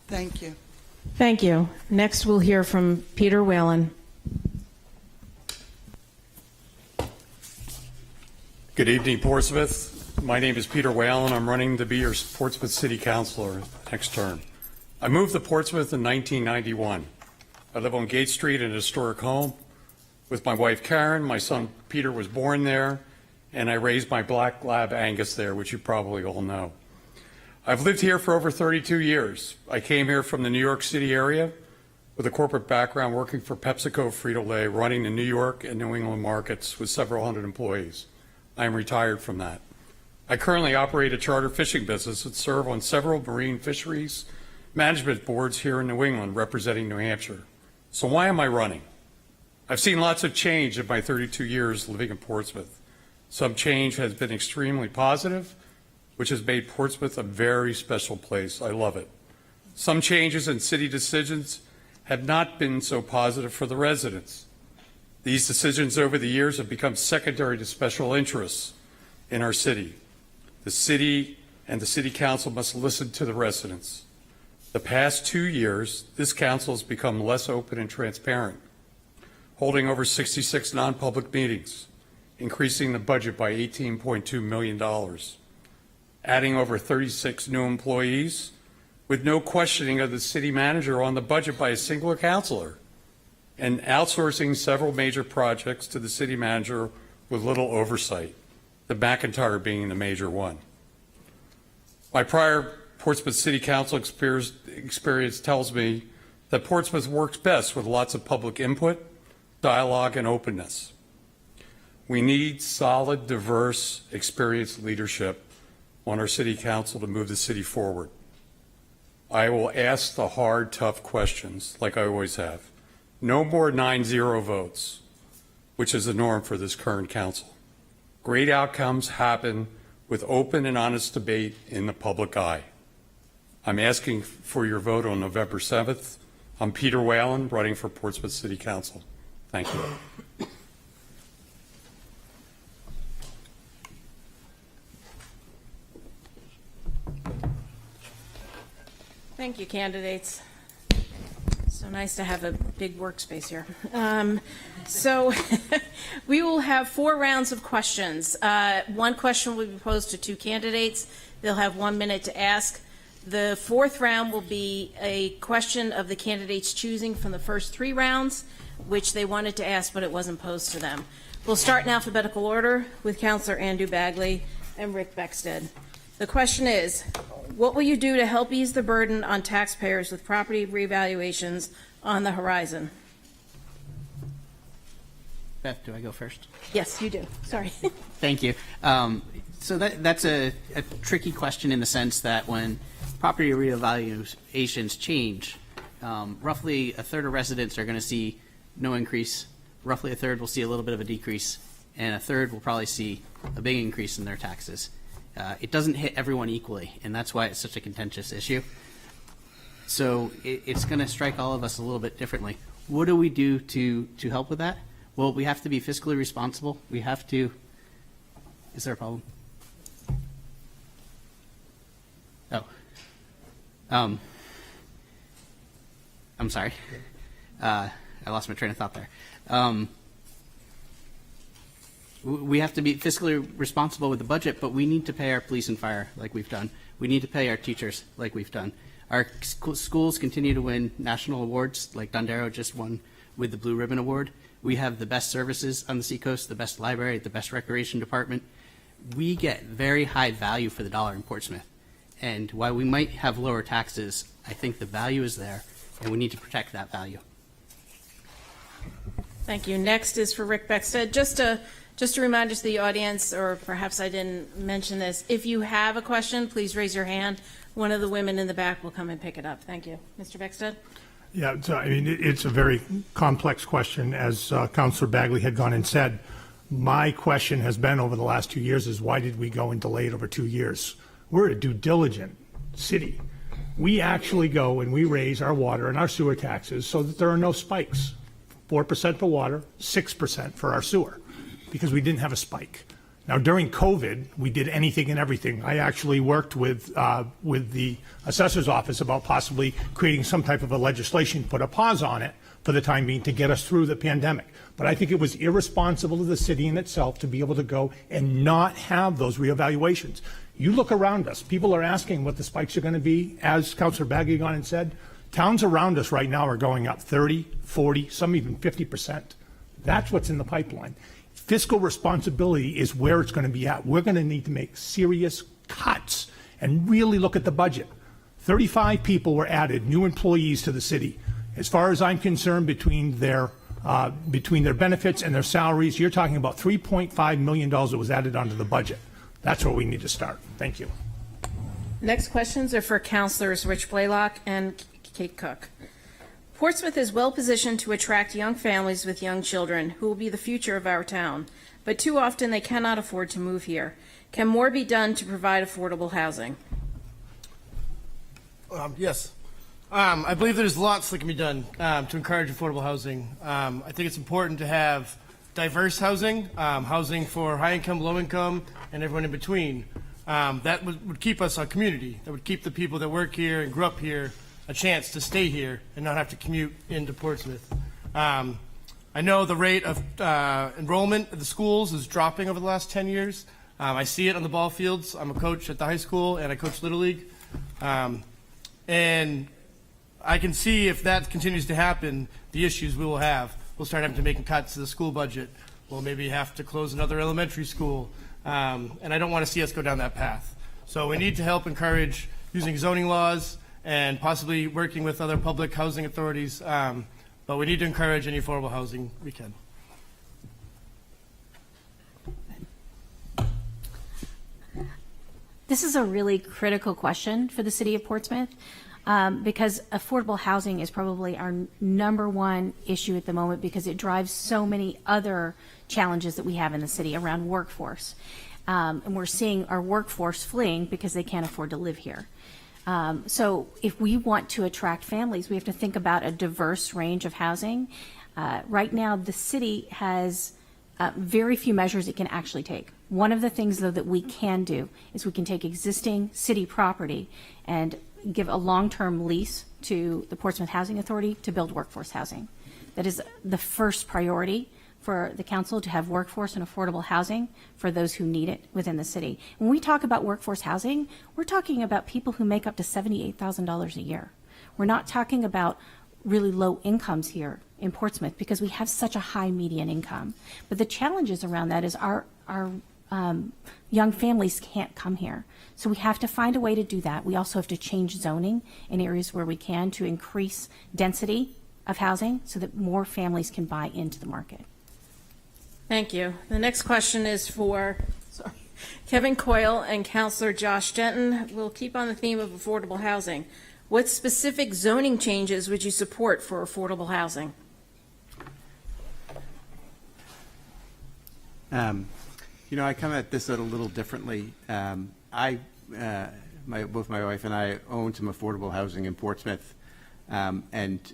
Thank you. Thank you. Next, we'll hear from Peter Whelan. Good evening, Portsmouth. My name is Peter Whelan. I'm running to be your Portsmouth City Councilor next term. I moved to Portsmouth in 1991. I live on Gate Street in a historic home with my wife Karen. My son Peter was born there, and I raised my black lab Angus there, which you probably all know. I've lived here for over 32 years. I came here from the New York City area with a corporate background working for PepsiCo Frito-Lay, running the New York and New England markets with several hundred employees. I am retired from that. I currently operate a charter fishing business and serve on several marine fisheries management boards here in New England representing New Hampshire. So why am I running? I've seen lots of change in my 32 years living in Portsmouth. Some change has been extremely positive, which has made Portsmouth a very special place. I love it. Some changes in city decisions have not been so positive for the residents. These decisions over the years have become secondary to special interests in our city. The city and the city council must listen to the residents. The past 2 years, this council has become less open and transparent, holding over 66 non-public meetings, increasing the budget by $18.2 million, adding over 36 new employees, with no questioning of the city manager on the budget by a single councilor, and outsourcing several major projects to the city manager with little oversight, the McINTYRE being the major one. My prior Portsmouth City Council experience tells me that Portsmouth works best with lots of public input, dialogue, and openness. We need solid, diverse, experienced leadership on our city council to move the city forward. I will ask the hard, tough questions like I always have. No more 9-0 votes, which is the norm for this current council. Great outcomes happen with open and honest debate in the public eye. I'm asking for your vote on November 7th. I'm Peter Whelan, running for Portsmouth City Council. Thank you. Thank you, candidates. So nice to have a big workspace here. So we will have 4 rounds of questions. One question will be posed to 2 candidates. They'll have 1 minute to ask. The 4th round will be a question of the candidates choosing from the first 3 rounds, which they wanted to ask, but it wasn't posed to them. We'll start in alphabetical order with Councilor Andrew Bagley and Rick Becksted. The question is, what will you do to help ease the burden on taxpayers with property revaluations on the horizon? Beth, do I go first? Yes, you do. Sorry. Thank you. So that's a tricky question in the sense that when property reevaluations change, roughly a third of residents are going to see no increase, roughly a third will see a little bit of a decrease, and a third will probably see a big increase in their taxes. It doesn't hit everyone equally, and that's why it's such a contentious issue. So it's going to strike all of us a little bit differently. What do we do to help with that? Well, we have to be fiscally responsible. We have to. Is there a problem? Oh. I'm sorry. I lost my train of thought there. We have to be fiscally responsible with the budget, but we need to pay our police and fire like we've done. We need to pay our teachers like we've done. Our schools continue to win national awards, like Dondero just won with the Blue Ribbon Award. We have the best services on the Seacoast, the best library, the best recreation department. We get very high value for the dollar in Portsmouth. And while we might have lower taxes, I think the value is there, and we need to protect that value. Thank you. Next is for Rick Becksted. Just to remind us, the audience, or perhaps I didn't mention this, if you have a question, please raise your hand. One of the women in the back will come and pick it up. Thank you. Mr. Becksted? Yeah, so, I mean, it's a very complex question. As Councilor Bagley had gone and said, my question has been over the last 2 years is why did we go and delay it over 2 years? We're a due diligent city. We actually go and we raise our water and our sewer taxes so that there are no spikes. 4% for water, 6% for our sewer, because we didn't have a spike. Now, during COVID, we did anything and everything. I actually worked with the assessor's office about possibly creating some type of a legislation, put a pause on it for the time being to get us through the pandemic. But I think it was irresponsible of the city in itself to be able to go and not have those reevaluations. You look around us, people are asking what the spikes are going to be. As Councilor Bagley gone and said, towns around us right now are going up 30, 40, some even 50%. That's what's in the pipeline. Fiscal responsibility is where it's going to be at. We're going to need to make serious cuts and really look at the budget. 35 people were added, new employees to the city. As far as I'm concerned, between their benefits and their salaries, you're talking about $3.5 million that was added onto the budget. That's where we need to start. Thank you. Next questions are for Councilors Rich Blalock and Kate Cook. Portsmouth is well positioned to attract young families with young children who will be the future of our town, but too often they cannot afford to move here. Can more be done to provide affordable housing? Yes. I believe there's lots that can be done to encourage affordable housing. I think it's important to have diverse housing, housing for high income, low income, and everyone in between. That would keep us a community. That would keep the people that work here and grew up here a chance to stay here and not have to commute into Portsmouth. I know the rate of enrollment at the schools is dropping over the last 10 years. I see it on the ball fields. I'm a coach at the high school and I coach Little League. And I can see if that continues to happen, the issues we will have. We'll start having to make cuts to the school budget. We'll maybe have to close another elementary school. And I don't want to see us go down that path. So we need to help encourage using zoning laws and possibly working with other public housing authorities. But we need to encourage any affordable housing we can. This is a really critical question for the city of Portsmouth because affordable housing is probably our number one issue at the moment because it drives so many other challenges that we have in the city around workforce. And we're seeing our workforce fleeing because they can't afford to live here. So if we want to attract families, we have to think about a diverse range of housing. Right now, the city has very few measures it can actually take. One of the things, though, that we can do is we can take existing city property and give a long-term lease to the Portsmouth Housing Authority to build workforce housing. That is the first priority for the council, to have workforce and affordable housing for those who need it within the city. When we talk about workforce housing, we're talking about people who make up to $78,000 a year. We're not talking about really low incomes here in Portsmouth because we have such a high median income. But the challenges around that is our young families can't come here. So we have to find a way to do that. We also have to change zoning in areas where we can to increase density of housing so that more families can buy into the market. Thank you. The next question is for Kevin Coyle and Councilor Josh Denton. We'll keep on the theme of affordable housing. What specific zoning changes would you support for affordable housing? I come at this a little differently. Both my wife and I own some affordable housing in Portsmouth, and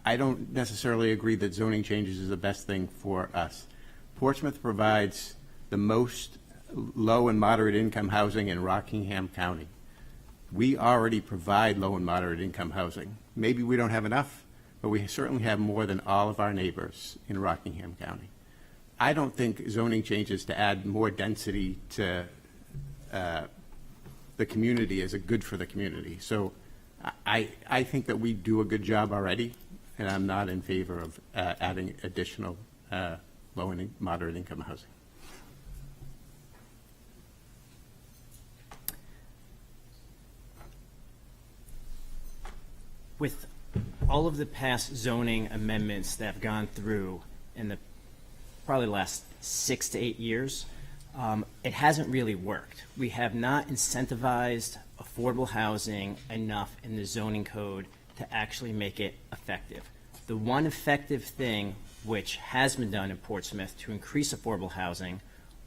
I don't necessarily agree that zoning changes is the best thing for us. Portsmouth provides the most low and moderate income housing in Rockingham County. We already provide low and moderate income housing. Maybe we don't have enough, but we certainly have more than all of our neighbors in Rockingham County. I don't think zoning changes to add more density to the community is good for the community. So I think that we do a good job already, and I'm not in favor of adding additional low and moderate income housing. With all of the past zoning amendments that have gone through in the probably last 6 to 8 years, it hasn't really worked. We have not incentivized affordable housing enough in the zoning code to actually make it effective. The one effective thing which has been done in Portsmouth to increase affordable housing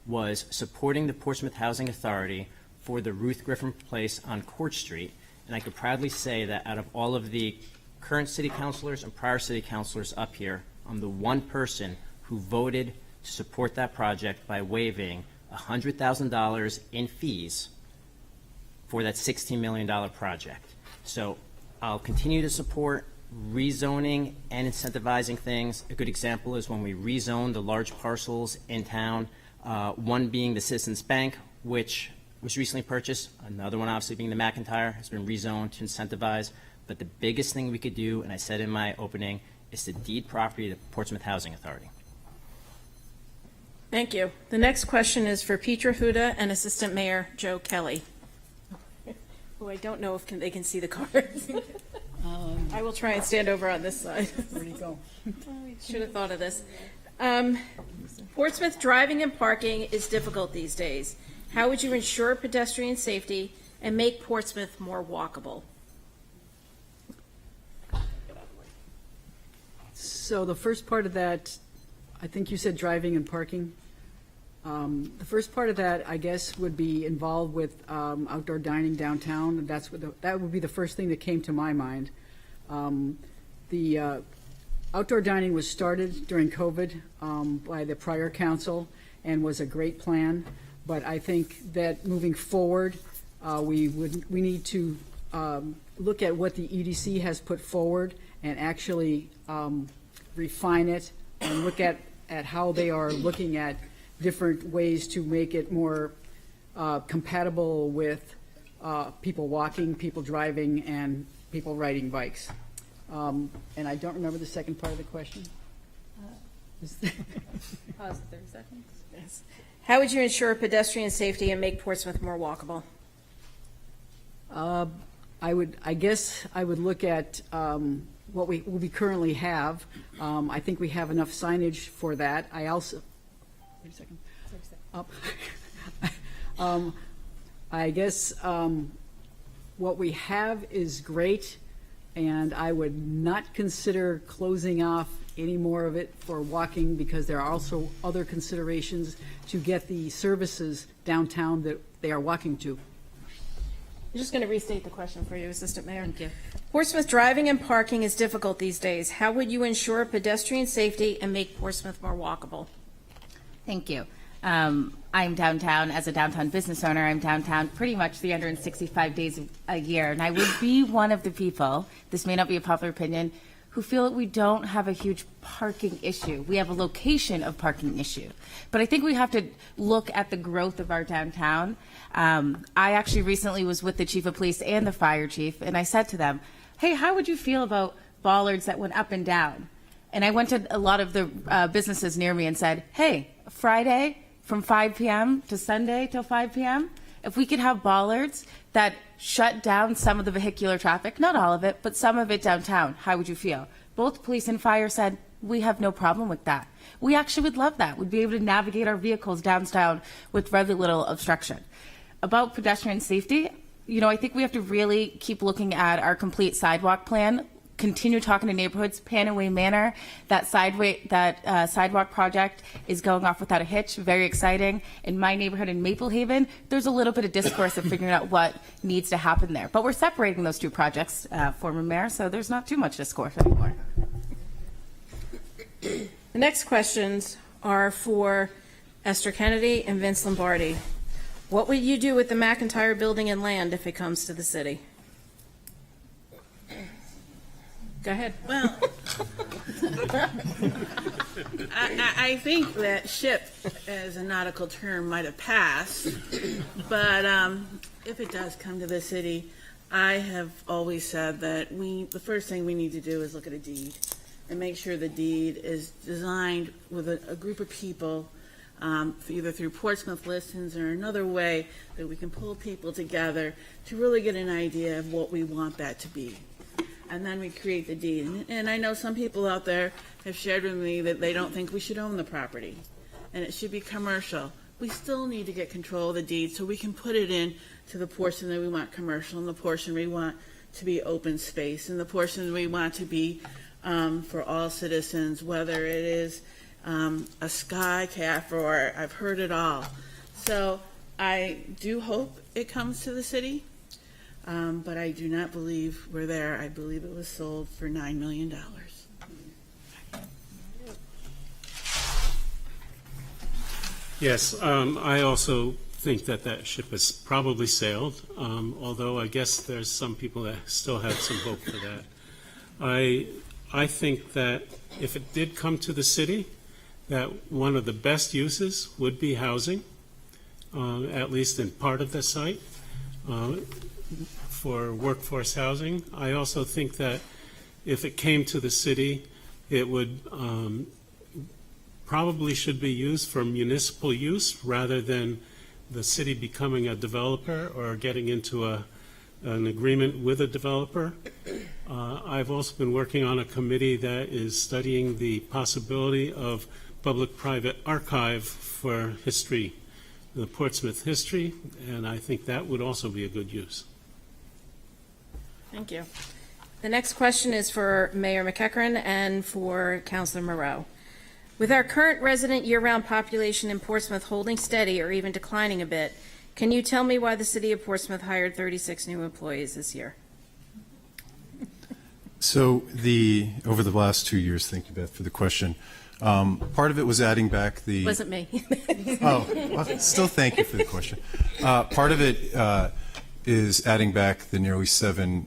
was supporting the Portsmouth Housing Authority for the Ruth Griffin Place on Court Street. And I could proudly say that out of all of the current city councilors and prior city councilors up here, I'm the one person who voted to support that project by waiving $100,000 in fees for that $16 million project. So I'll continue to support rezoning and incentivizing things. A good example is when we rezoned the large parcels in town, one being the Citizens Bank, which was recently purchased. Another one obviously being the McINTYRE has been rezoned to incentivize. But the biggest thing we could do, and I said in my opening, is to deed property to the Portsmouth Housing Authority. Thank you. The next question is for Petra Huda and Assistant Mayor Jo Kelley. Oh, I don't know if they can see the cards. I will try and stand over on this side. Where'd he go? Should have thought of this. Portsmouth driving and parking is difficult these days. How would you ensure pedestrian safety and make Portsmouth more walkable? So the first part of that, I think you said driving and parking. The first part of that, I guess, would be involved with outdoor dining downtown. That would be the first thing that came to my mind. The outdoor dining was started during COVID by the prior council and was a great plan. But I think that moving forward, we need to look at what the EDC has put forward and actually refine it and look at how they are looking at different ways to make it more compatible with people walking, people driving, and people riding bikes. And I don't remember the second part of the question. Pause 30 seconds. Yes. How would you ensure pedestrian safety and make Portsmouth more walkable? I guess I would look at what we currently have. I think we have enough signage for that. I also, wait a second. I guess what we have is great, and I would not consider closing off any more of it for walking, because there are also other considerations to get the services downtown that they are walking to. I'm just going to restate the question for you, Assistant Mayor. Thank you. Portsmouth driving and parking is difficult these days. How would you ensure pedestrian safety and make Portsmouth more walkable? Thank you. I'm downtown as a downtown business owner. I'm downtown pretty much 365 days a year, and I would be one of the people, this may not be a popular opinion, who feel that we don't have a huge parking issue. We have a location of parking issue. But I think we have to look at the growth of our downtown. I actually recently was with the chief of police and the fire chief, and I said to them, hey, how would you feel about bollards that went up and down? And I went to a lot of the businesses near me and said, hey, Friday from 5 p.m. to Sunday till 5 p.m., if we could have bollards that shut down some of the vehicular traffic, not all of it, but some of it downtown, how would you feel? Both police and fire said, we have no problem with that. We actually would love that. We'd be able to navigate our vehicles downtown with very little obstruction. About pedestrian safety, I think we have to really keep looking at our complete sidewalk plan, continue talking to neighborhoods. Panaway Manor, that sidewalk project is going off without a hitch. Very exciting. In my neighborhood in Maple Haven, there's a little bit of discourse of figuring out what needs to happen there. But we're separating those two projects, former mayor, so there's not too much discourse anymore. The next questions are for Esther Kennedy and Vince Lombardi. What would you do with the McINTYRE building and land if it comes to the city? Go ahead. Well, I think that ship, as a nautical term, might have passed. But if it does come to the city, I have always said that the first thing we need to do is look at a deed and make sure the deed is designed with a group of people, either through Portsmouth listings or another way that we can pull people together to really get an idea of what we want that to be. And then we create the deed. And I know some people out there have shared with me that they don't think we should own the property and it should be commercial. We still need to get control of the deed so we can put it in to the portion that we want commercial and the portion we want to be open space and the portion we want to be for all citizens, whether it is a sky cafe or I've heard it all. So I do hope it comes to the city. But I do not believe we're there. I believe it was sold for $9 million. Yes, I also think that ship has probably sailed, although I guess there's some people that still have some hope for that. I think that if it did come to the city, that one of the best uses would be housing, at least in part of the site. For workforce housing. I also think that if it came to the city, it would probably should be used for municipal use rather than the city becoming a developer or getting into an agreement with a developer. I've also been working on a committee that is studying the possibility of public-private archive for history, the Portsmouth history, and I think that would also be a good use. Thank you. The next question is for Mayor McEachern and for Councilor Moreau. With our current resident year-round population in Portsmouth holding steady or even declining a bit, can you tell me why the city of Portsmouth hired 36 new employees this year? So over the last 2 years, thank you, Beth, for the question. Part of it was adding back the... Wasn't me. Oh, well, still thank you for the question. Part of it is adding back the nearly 7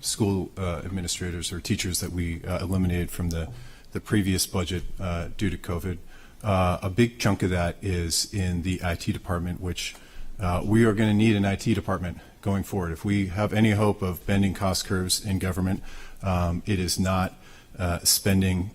school administrators or teachers that we eliminated from the previous budget due to COVID. A big chunk of that is in the IT department, which we are going to need an IT department going forward. If we have any hope of bending cost curves in government, it is not spending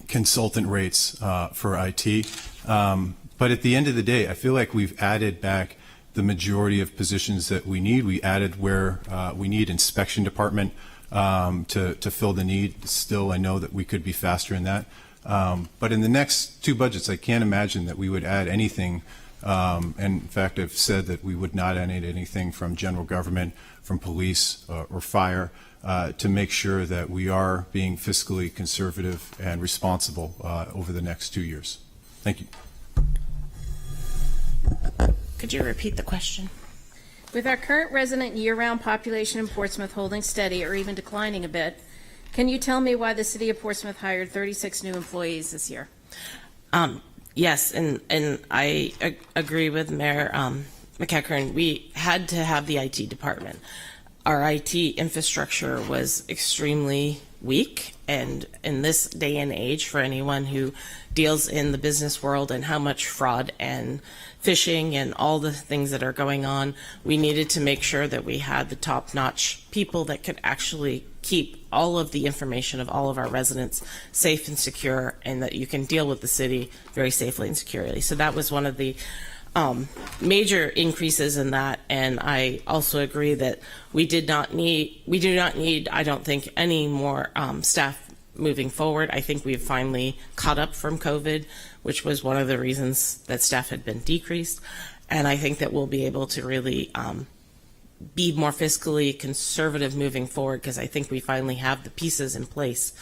consultant rates for IT. But at the end of the day, I feel like we've added back the majority of positions that we need. We added where we need inspection department to fill the need. Still, I know that we could be faster in that. But in the next 2 budgets, I can't imagine that we would add anything. And in fact, I've said that we would not add anything from general government, from police or fire to make sure that we are being fiscally conservative and responsible over the next 2 years. Thank you. Could you repeat the question? With our current resident year-round population in Portsmouth holding steady or even declining a bit, can you tell me why the city of Portsmouth hired 36 new employees this year? Yes, and I agree with Mayor McEachern. We had to have the IT department. Our IT infrastructure was extremely weak, and in this day and age, for anyone who deals in the business world and how much fraud and phishing and all the things that are going on, we needed to make sure that we had the top-notch people that could actually keep all of the information of all of our residents safe and secure, and that you can deal with the city very safely and securely. So that was one of the major increases in that, and I also agree that we do not need, I don't think, any more staff moving forward. I think we've finally caught up from COVID, which was one of the reasons that staff had been decreased. And I think that we'll be able to really be more fiscally conservative moving forward, because I think we finally have the pieces in place.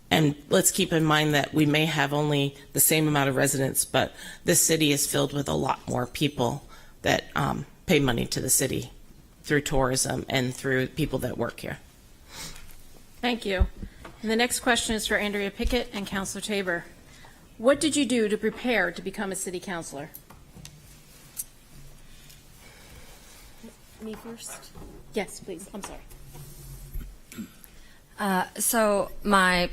And let's keep in mind that we may have only the same amount of residents, but this city is filled with a lot more people that pay money to the city through tourism and through people that work here. Thank you. And the next question is for Andrea Pickett and Councilor Tabor. What did you do to prepare to become a city councilor? Me first? Yes, please. I'm sorry. So my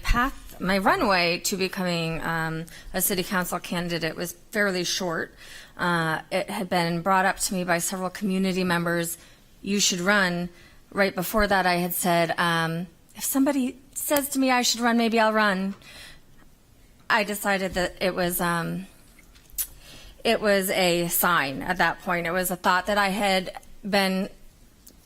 runway to becoming a city council candidate was fairly short. It had been brought up to me by several community members, you should run. Right before that, I had said, if somebody says to me I should run, maybe I'll run. I decided that it was a sign at that point. It was a thought that I had been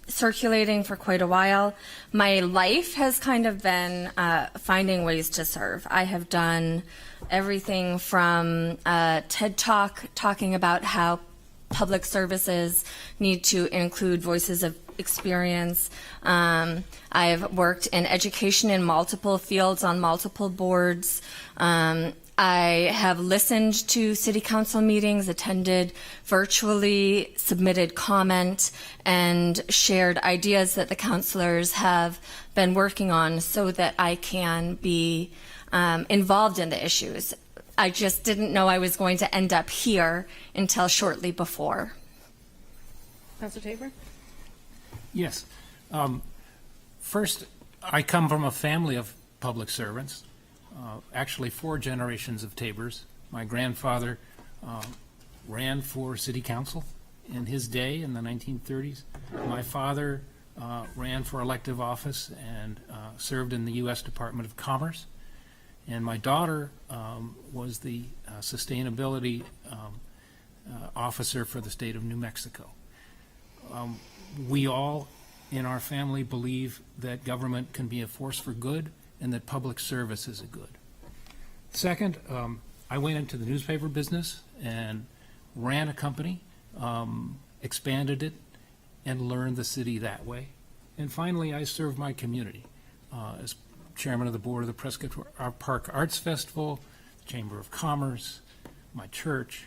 circulating for quite a while. My life has kind of been finding ways to serve. I have done everything from TED Talk talking about how public services need to include voices of experience. I've worked in education in multiple fields on multiple boards. I have listened to city council meetings, attended virtually, submitted comment, and shared ideas that the councilors have been working on so that I can be involved in the issues. I just didn't know I was going to end up here until shortly before. Councilor Tabor? Yes. First, I come from a family of public servants. Actually 4 generations of Tabors. My grandfather ran for city council in his day in the 1930s. My father ran for elective office and served in the U.S. Department of Commerce. And my daughter was the sustainability officer for the state of New Mexico. We all in our family believe that government can be a force for good and that public service is a good. Second, I went into the newspaper business and ran a company, expanded it, and learned the city that way. And finally, I served my community as chairman of the board of the Prescott Park Arts Festival, the Chamber of Commerce, my church,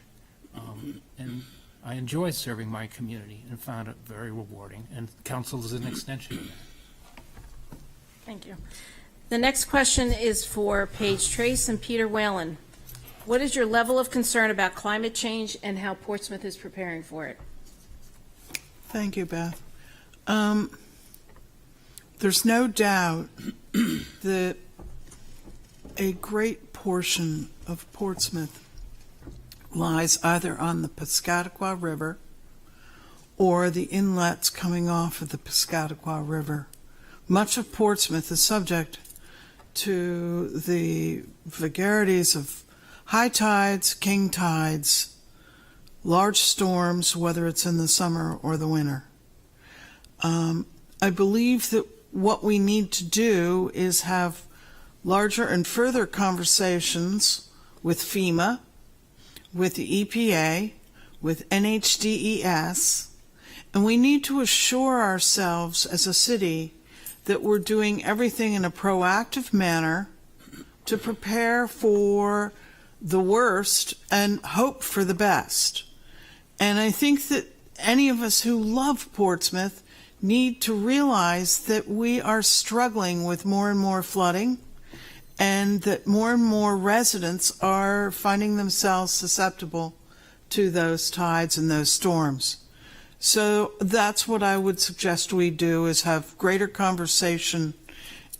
and I enjoy serving my community and found it very rewarding, and council is an extension of that. Thank you. The next question is for Paige Trace and Peter Whelan. What is your level of concern about climate change and how Portsmouth is preparing for it? Thank you, Beth. There's no doubt that a great portion of Portsmouth lies either on the Piscataqua River or the inlets coming off of the Piscataqua River. Much of Portsmouth is subject to the vagaries of high tides, king tides, large storms, whether it's in the summer or the winter. I believe that what we need to do is have larger and further conversations with FEMA, with the EPA, with NHDES, and we need to assure ourselves as a city that we're doing everything in a proactive manner to prepare for the worst and hope for the best. And I think that any of us who love Portsmouth need to realize that we are struggling with more and more flooding and that more and more residents are finding themselves susceptible to those tides and those storms. So that's what I would suggest we do, is have greater conversation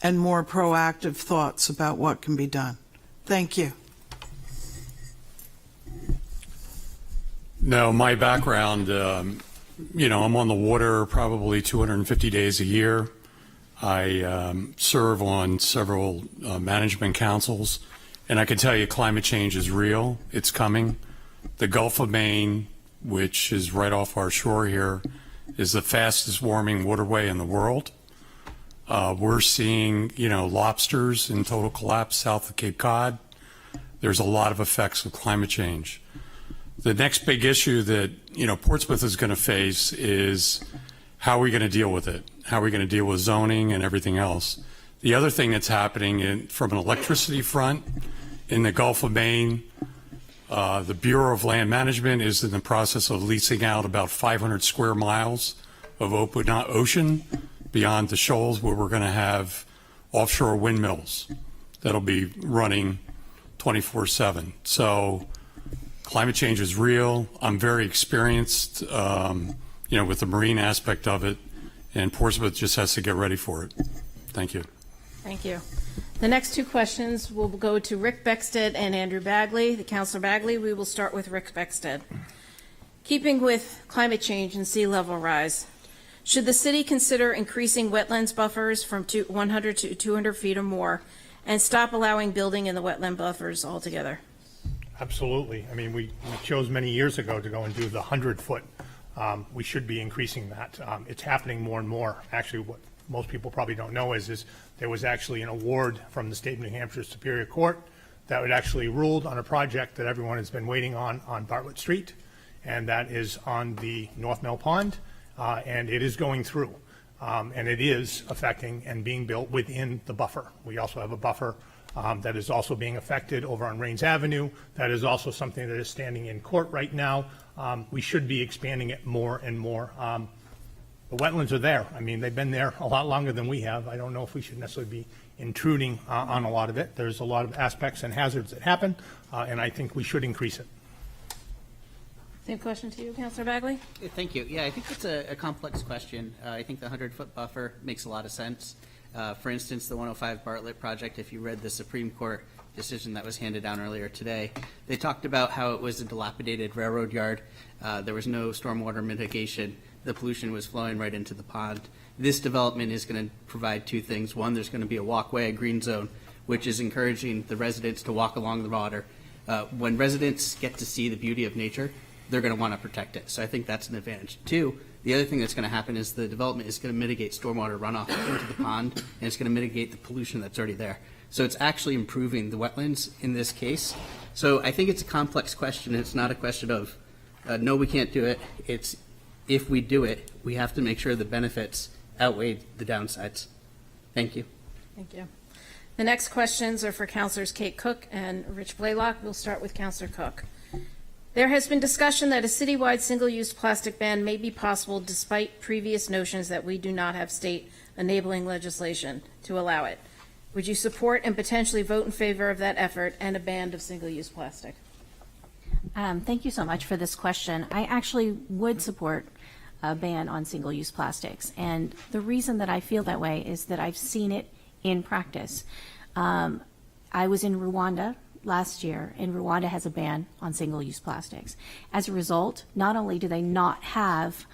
and more proactive thoughts about what can be done. Thank you. No, my background, I'm on the water probably 250 days a year. I serve on several management councils, and I can tell you climate change is real. It's coming. The Gulf of Maine, which is right off our shore here, is the fastest warming waterway in the world. We're seeing, lobsters in total collapse south of Cape Cod. There's a lot of effects of climate change. The next big issue that, Portsmouth is going to face is how are we going to deal with it? How are we going to deal with zoning and everything else? The other thing that's happening from an electricity front in the Gulf of Maine, the Bureau of Land Management is in the process of leasing out about 500 square miles of open ocean beyond the shoals, where we're going to have offshore windmills that'll be running 24/7. So climate change is real. I'm very experienced, with the marine aspect of it, and Portsmouth just has to get ready for it. Thank you. Thank you. The next two questions will go to Rick Becksted and Andrew Bagley. The Councilor Bagley, we will start with Rick Becksted. Keeping with climate change and sea level rise, should the city consider increasing wetlands buffers from 100 to 200 feet or more and stop allowing building in the wetland buffers altogether? Absolutely. I mean, we chose many years ago to go and do the 100-foot. We should be increasing that. It's happening more and more. Actually, what most people probably don't know is there was actually an award from the state of New Hampshire Superior Court that would actually ruled on a project that everyone has been waiting on Bartlett Street, and that is on the North Mill Pond, and it is going through, and it is affecting and being built within the buffer. We also have a buffer that is also being affected over on Rains Avenue. That is also something that is standing in court right now. We should be expanding it more and more. The wetlands are there. I mean, they've been there a lot longer than we have. I don't know if we should necessarily be intruding on a lot of it. There's a lot of aspects and hazards that happen, and I think we should increase it. Same question to you, Councilor Bagley. Thank you. Yeah, I think it's a complex question. I think the 100-foot buffer makes a lot of sense. For instance, the 105 Bartlett project, if you read the Supreme Court decision that was handed down earlier today, they talked about how it was a dilapidated railroad yard. There was no stormwater mitigation. The pollution was flowing right into the pond. This development is going to provide two things. One, there's going to be a walkway, a green zone, which is encouraging the residents to walk along the water. When residents get to see the beauty of nature, they're going to want to protect it. So I think that's an advantage. Two, the other thing that's going to happen is the development is going to mitigate stormwater runoff into the pond, and it's going to mitigate the pollution that's already there. So it's actually improving the wetlands in this case. So I think it's a complex question. It's not a question of, no, we can't do it. It's, if we do it, we have to make sure the benefits outweigh the downsides. Thank you. Thank you. The next questions are for Councilors Kate Cook and Rich Blalock. We'll start with Councilor Cook. There has been discussion that a citywide single-use plastic ban may be possible despite previous notions that we do not have state enabling legislation to allow it. Would you support and potentially vote in favor of that effort and a ban of single-use plastic? Thank you so much for this question. I actually would support a ban on single-use plastics. And the reason that I feel that way is that I've seen it in practice. I was in Rwanda last year, and Rwanda has a ban on single-use plastics. As a result, not only do they not have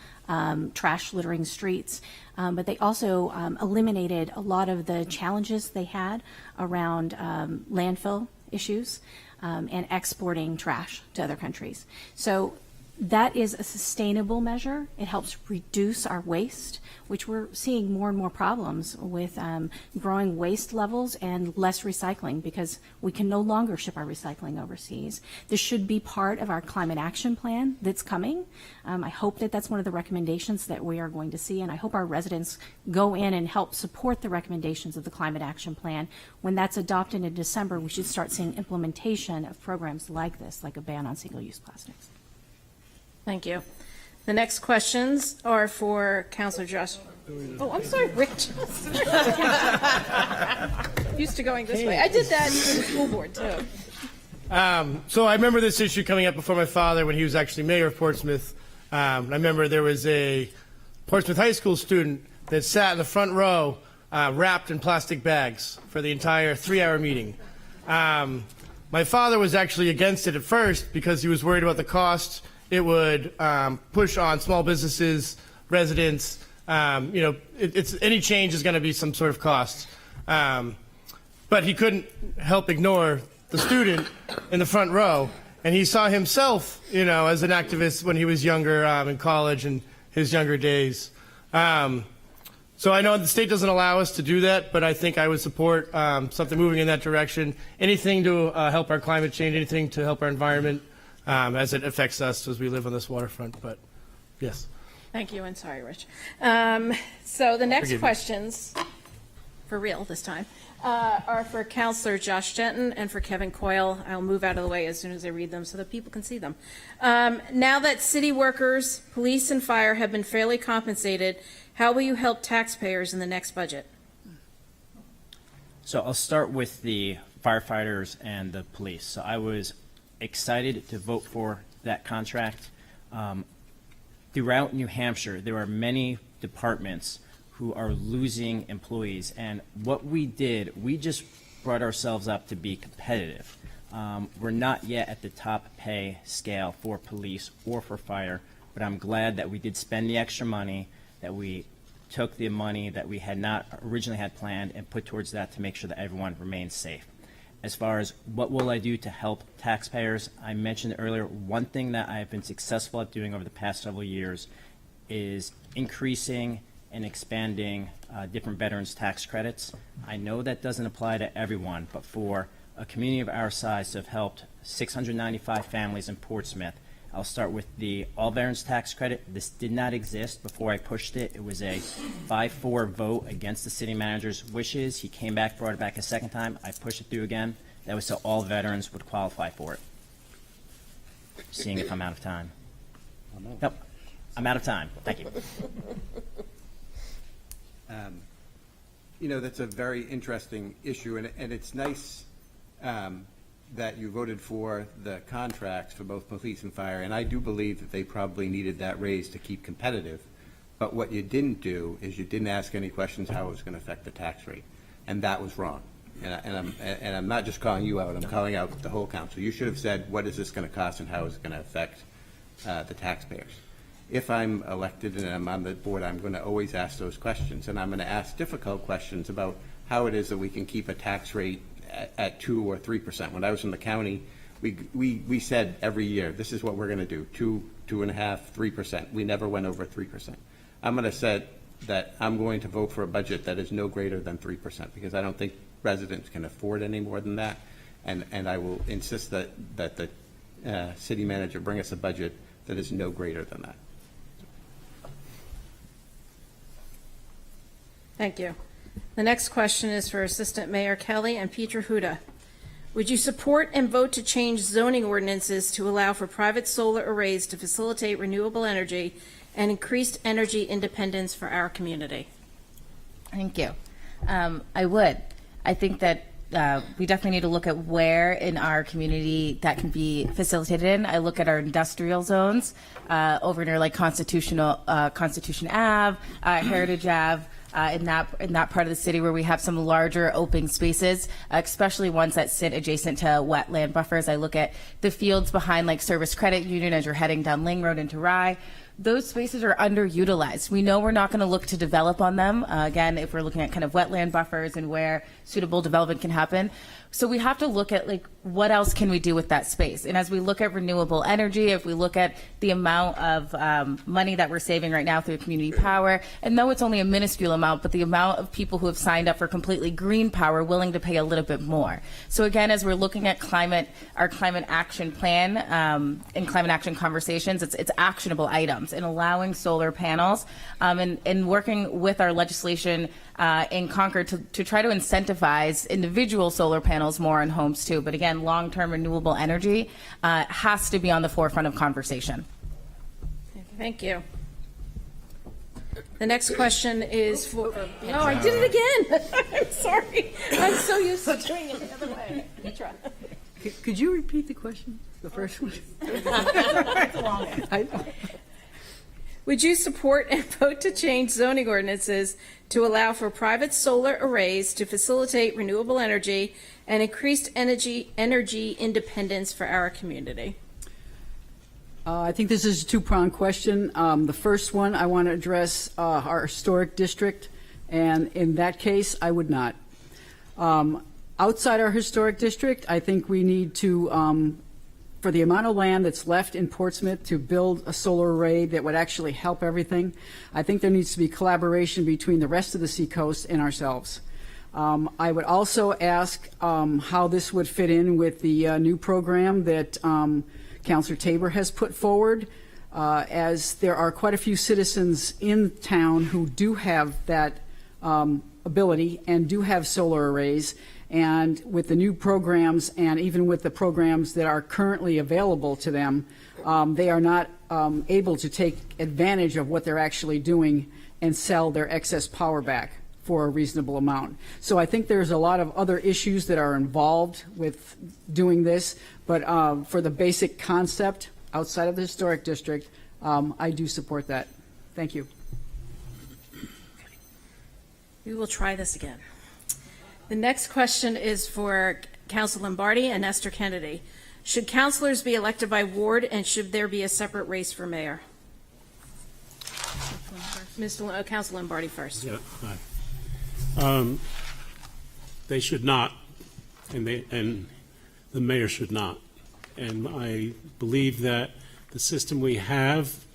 trash littering streets, but they also eliminated a lot of the challenges they had around landfill issues and exporting trash to other countries. So that is a sustainable measure. It helps reduce our waste, which we're seeing more and more problems with growing waste levels and less recycling because we can no longer ship our recycling overseas. This should be part of our climate action plan that's coming. I hope that that's one of the recommendations that we are going to see, and I hope our residents go in and help support the recommendations of the climate action plan. When that's adopted in December, we should start seeing implementation of programs like this, like a ban on single-use plastics. Thank you. The next questions are for Councilor Josh. Oh, I'm sorry, Rick. Used to going this way. I did that for the school board, too. So I remember this issue coming up before my father when he was actually mayor of Portsmouth. I remember there was a Portsmouth High School student that sat in the front row wrapped in plastic bags for the entire 3-hour meeting. My father was actually against it at first because he was worried about the cost. It would push on small businesses, residents. It's any change is going to be some sort of cost. But he couldn't help ignore the student in the front row, and he saw himself, as an activist when he was younger in college and his younger days. So So I know the state doesn't allow us to do that, but I think I would support something moving in that direction. Anything to help our climate change, anything to help our environment as it affects us as we live on this waterfront. But yes. Thank you, and sorry, Rich. So the next Forgive me. questions, for real this time, are for Councilor Josh Denton and for Kevin Coyle. I'll move out of the way as soon as I read them so that people can see them. Now that city workers, police, and fire have been fairly compensated, how will you help taxpayers in the next budget? So I'll start with the firefighters and the police. So I was excited to vote for that contract. Throughout New Hampshire, there are many departments who are losing employees. And what we did, we just brought ourselves up to be competitive. We're not yet at the top pay scale for police or for fire, but I'm glad that we did spend the extra money, that we took the money that we had not originally had planned and put towards that to make sure that everyone remains safe. As far as what will I do to help taxpayers, I mentioned earlier, one thing that I've been successful at doing over the past several years is increasing and expanding different veterans tax credits. I know that doesn't apply to everyone, but for a community of our size to have helped 695 families in Portsmouth, I'll start with the all veterans tax credit. This did not exist before I pushed it. It was a 5-4 vote against the city manager's wishes. He came back, brought it back a second time. I pushed it through again. That was so all veterans would qualify for it. Seeing if I'm out of time. Nope, I'm out of time. Thank you. You know, that's a very interesting issue, and it's nice that you voted for the contracts for both police and fire, and I do believe that they probably needed that raise to keep competitive. But what you didn't do is you didn't ask any questions how it was going to affect the tax rate, and that was wrong. And I'm not just calling you out, I'm calling out the whole council. You should have said, what is this going to cost and how is it going to affect the taxpayers? If I'm elected and I'm on the board, I'm going to always ask those questions, and I'm going to ask difficult questions about how it is that we can keep a tax rate at 2 or 3%. When I was in the county, we said every year, this is what we're going to do, 2.5%, 3%. We never went over 3%. I'm going to say that I'm going to vote for a budget that is no greater than 3% because I don't think residents can afford any more than that, and I will insist that the city manager bring us a budget that is no greater than that. Thank you. The next question is for Assistant Mayor Kelley and Petra Huda. Would you support and vote to change zoning ordinances to allow for private solar arrays to facilitate renewable energy and increased energy independence for our community? Thank you. I would. I think that we definitely need to look at where in our community that can be facilitated in. I look at our industrial zones over near like Constitution Ave, Heritage Ave, in that part of the city where we have some larger open spaces, especially ones that sit adjacent to wetland buffers. I look at the fields behind like Service Credit Union as you're heading down Ling Road into Rye. Those spaces are underutilized. We know we're not going to look to develop on them, again, if we're looking at kind of wetland buffers and where suitable development can happen. So we have to look at like what else can we do with that space? And as we look at renewable energy, if we look at the amount of money that we're saving right now through community power, and though it's only a minuscule amount, but the amount of people who have signed up for completely green power willing to pay a little bit more. So again, as we're looking at our climate action plan and climate action conversations, it's actionable items and allowing solar panels and working with our legislation in Concord to try to incentivize individual solar panels more on homes too. But again, long-term renewable energy has to be on the forefront of conversation. Thank you. The next question is for, no, I did it again. I'm sorry. I'm so used to doing it the other way. Petra. Could you repeat the question? The first one? Would you support and vote to change zoning ordinances to allow for private solar arrays to facilitate renewable energy and increased energy independence for our community? I think this is a two-pronged question. The first one, I want to address our historic district, and in that case, I would not. Outside our historic district, I think we need to for the amount of land that's left in Portsmouth to build a solar array that would actually help everything, I think there needs to be collaboration between the rest of the Seacoast and ourselves. I would also ask how this would fit in with the new program that Councilor Tabor has put forward, as there are quite a few citizens in town who do have that ability and do have solar arrays. And with the new programs, and even with the programs that are currently available to them, they are not able to take advantage of what they're actually doing and sell their excess power back for a reasonable amount. So I think there's a lot of other issues that are involved with doing this, but for the basic concept outside of the historic district, I do support that. Thank you. We will try this again. The next question is for Councilor Lombardi and Esther Kennedy. Should councilors be elected by ward, and should there be a separate race for mayor? Councilor Lombardi first. Yeah, they should not, and the mayor should not. And I believe that the system we have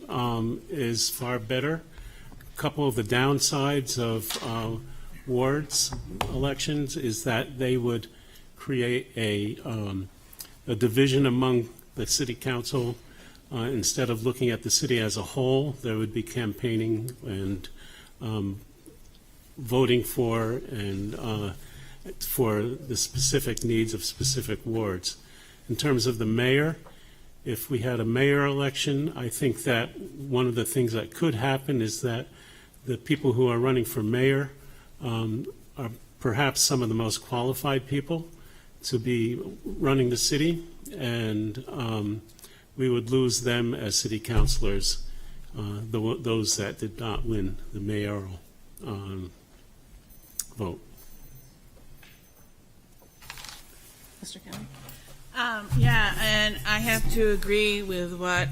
is far better. A couple of the downsides of wards elections is that they would create a division among the city council. Instead of looking at the city as a whole, there would be campaigning and voting for the specific needs of specific wards. In terms of the mayor, if we had a mayor election, I think that one of the things that could happen is that the people who are running for mayor are perhaps some of the most qualified people to be running the city, and we would lose them as city councilors, those that did not win the mayoral vote. Mr. Kelly? Yeah, and I have to agree with what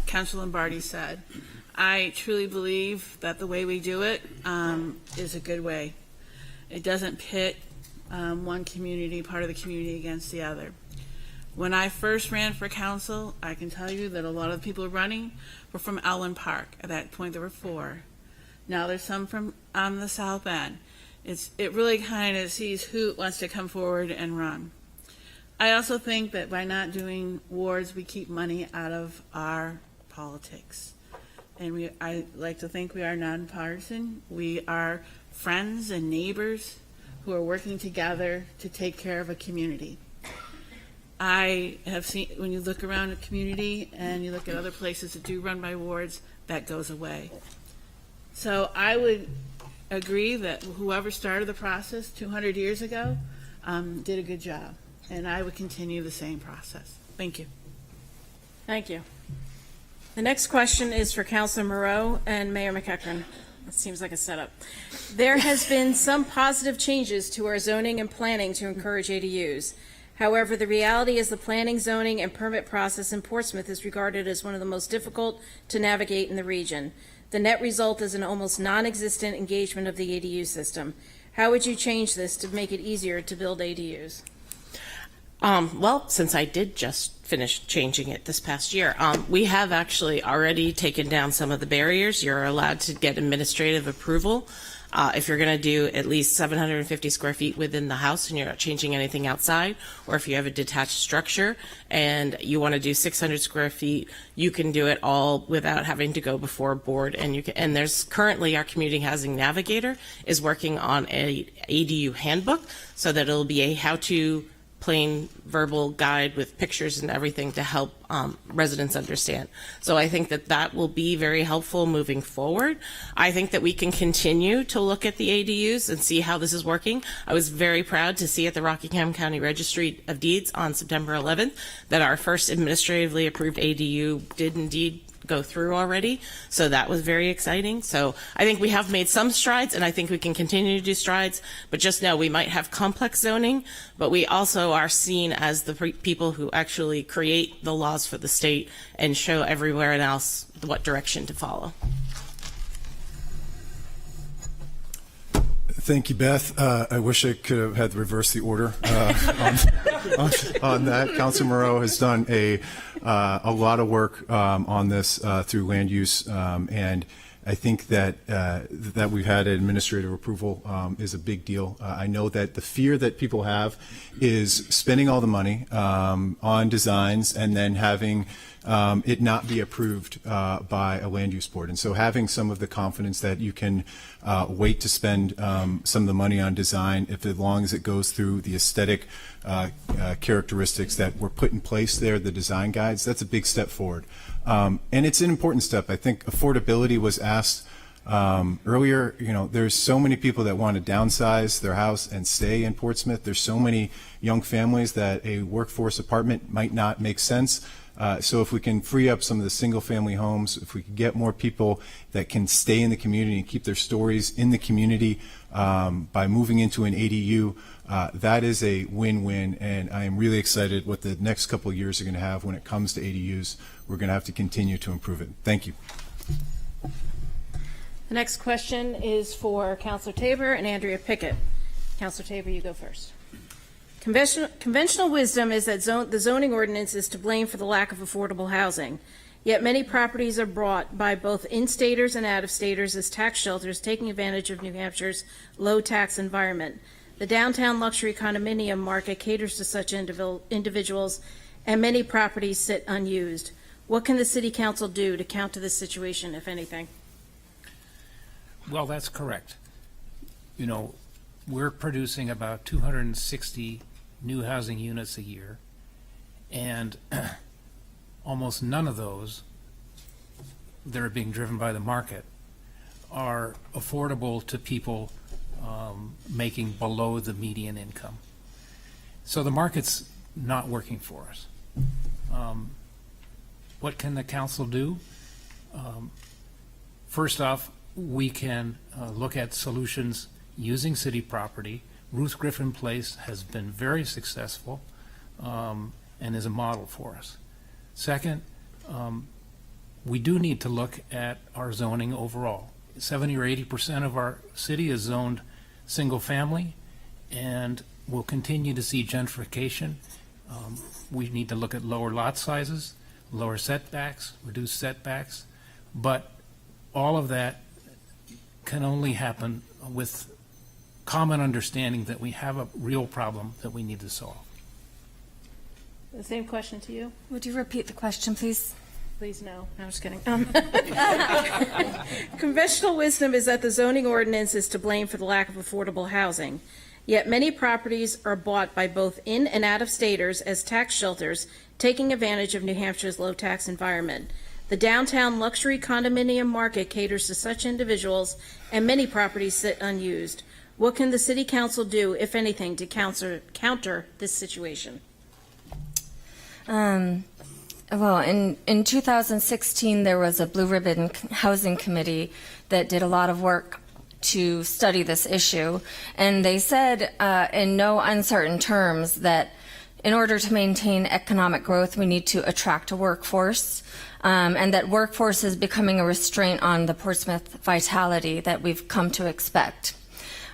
Councilor Lombardi said. I truly believe that the way we do it is a good way. It doesn't pit one community, part of the community, against the other. When I first ran for council, I can tell you that a lot of the people running were from Allen Park. At that point, there were 4. Now there's some from on the South End. It really kind of sees who wants to come forward and run. I also think that by not doing wards, we keep money out of our politics. And I like to think we are nonpartisan. We are friends and neighbors who are working together to take care of a community. I have seen, when you look around a community and you look at other places that do run by wards, that goes away. So I would agree that whoever started the process 200 years ago did a good job. And I would continue the same process. Thank you. Thank you. The next question is for Councilor Moreau and Mayor McEachern. It seems like a setup. There has been some positive changes to our zoning and planning to encourage ADUs. However, the reality is the planning, zoning, and permit process in Portsmouth is regarded as one of the most difficult to navigate in the region. The net result is an almost non-existent engagement of the ADU system. How would you change this to make it easier to build ADUs? Well, since I did just finish changing it this past year, we have actually already taken down some of the barriers. You're allowed to get administrative approval if you're going to do at least 750 square feet within the house and you're not changing anything outside, or if you have a detached structure and you want to do 600 square feet, you can do it all without having to go before a board. And there's currently, our community housing navigator is working on a ADU handbook so that it'll be a how-to plain verbal guide with pictures and everything to help residents understand. So I think that that will be very helpful moving forward. I think that we can continue to look at the ADUs and see how this is working. I was very proud to see at the Rockingham County Registry of Deeds on September 11th that our first administratively approved ADU did indeed go through already. So that was very exciting. So I think we have made some strides, and I think we can continue to do strides, but just know we might have complex zoning, but we also are seen as the people who actually create the laws for the state and show everywhere else what direction to follow. Thank you, Beth. I wish I could have had reversed the order on that. Councilor Moreau has done a lot of work on this through land use, and I think that that we've had administrative approval is a big deal. I know that the fear that people have is spending all the money on designs and then having it not be approved by a land use board. And so having some of the confidence that you can wait to spend some of the money on design, if as long as it goes through the aesthetic characteristics that were put in place there, the design guides, that's a big step forward. And it's an important step. I think affordability was asked earlier. You know, there's so many people that want to downsize their house and stay in Portsmouth. There's so many young families that a workforce apartment might not make sense. So if we can free up some of the single-family homes, if we can get more people that can stay in the community and keep their stories in the community by moving into an ADU, that is a win-win, and I am really excited what the next couple of years are going to have when it comes to ADUs. We're going to have to continue to improve it. Thank you. The next question is for Councilor Tabor and Andrea Pickett. Councilor Tabor, you go first. Conventional wisdom is that the zoning ordinance is to blame for the lack of affordable housing. Yet many properties are bought by both in-staters and out-of-staters as tax shelters, taking advantage of New Hampshire's low-tax environment. The downtown luxury condominium market caters to such individuals, and many properties sit unused. What can the City Council do to counter this situation, if anything? Well, that's correct. You know, we're producing about 260 new housing units a year, and almost none of those that are being driven by the market are affordable to people making below the median income. So the market's not working for us. What can the council do? First off, we can look at solutions using city property. Ruth Griffin Place has been very successful and is a model for us. Second, we do need to look at our zoning overall. 70 or 80% of our city is zoned single family, and we'll continue to see gentrification. We need to look at lower lot sizes, lower setbacks, reduce setbacks, but all of that can only happen with common understanding that we have a real problem that we need to solve. The same question to you. Would you repeat the question, please? Please, no. I'm just kidding. Conventional wisdom is that the zoning ordinance is to blame for the lack of affordable housing. Yet many properties are bought by both in and out-of-staters as tax shelters, taking advantage of New Hampshire's low-tax environment. The downtown luxury condominium market caters to such individuals, and many properties sit unused. What can the City Council do, if anything, to counter this situation? Well, in 2016, there was a Blue Ribbon Housing Committee that did a lot of work to study this issue, and they said in no uncertain terms that in order to maintain economic growth, we need to attract a workforce, and that workforce is becoming a restraint on the Portsmouth vitality that we've come to expect.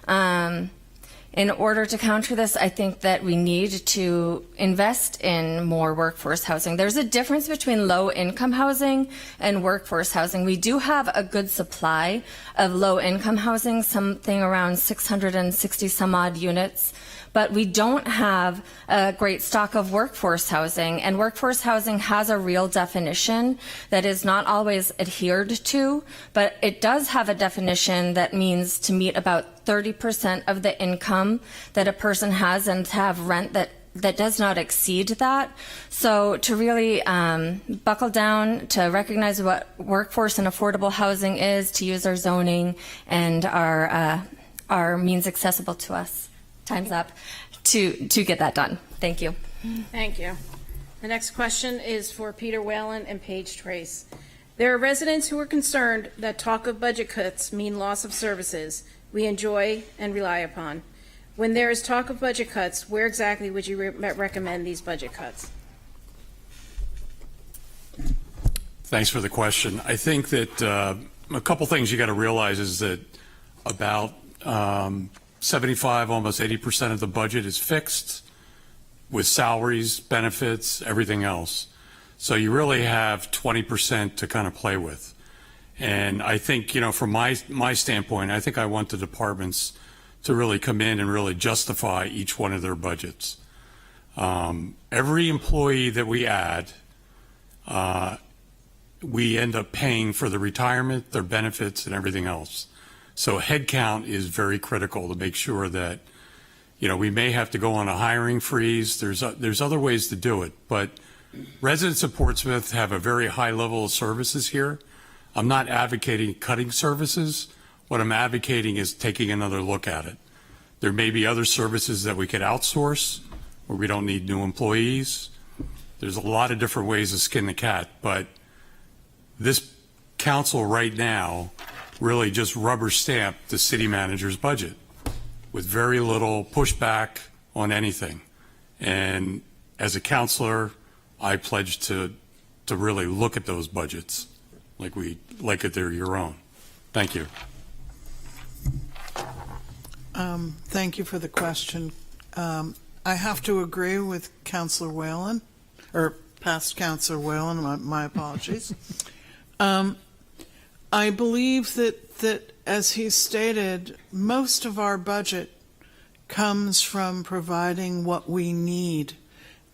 In order to counter this, I think that we need to invest in more workforce housing. There's a difference between low-income housing and workforce housing. We do have a good supply of low-income housing, something around 660 some odd units, but we don't have a great stock of workforce housing, and workforce housing has a real definition that is not always adhered to, but it does have a definition that means to meet about 30% of the income that a person has and to have rent that does not exceed that. So to really buckle down, to recognize what workforce and affordable housing is, to use our zoning and our means accessible to us. Time's up, to get that done. Thank you. Thank you. The next question is for Peter Whelan and Paige Trace. There are residents who are concerned that talk of budget cuts mean loss of services we enjoy and rely upon. When there is talk of budget cuts, where exactly would you recommend these budget cuts? Thanks for the question. I think that a couple things you got to realize is that about 75, almost 80% of the budget is fixed with salaries, benefits, everything else. So you really have 20% to kind of play with. And I think, from my standpoint, I think I want the departments to really come in and really justify each one of their budgets. Every employee that we add, we end up paying for the retirement, their benefits, and everything else. So headcount is very critical to make sure that, we may have to go on a hiring freeze. There's other ways to do it, but residents of Portsmouth have a very high level of services here. I'm not advocating cutting services. What I'm advocating is taking another look at it. There may be other services that we could outsource where we don't need new employees. There's a lot of different ways to skin the cat, but this council right now really just rubber stamped the city manager's budget with very little pushback on anything. And as a councilor, I pledge to really look at those budgets like they're your own. Thank you. Thank you for the question. I have to agree with Councilor Whelan, or past Councilor Whelan, my apologies. I believe that, as he stated, most of our budget comes from providing what we need,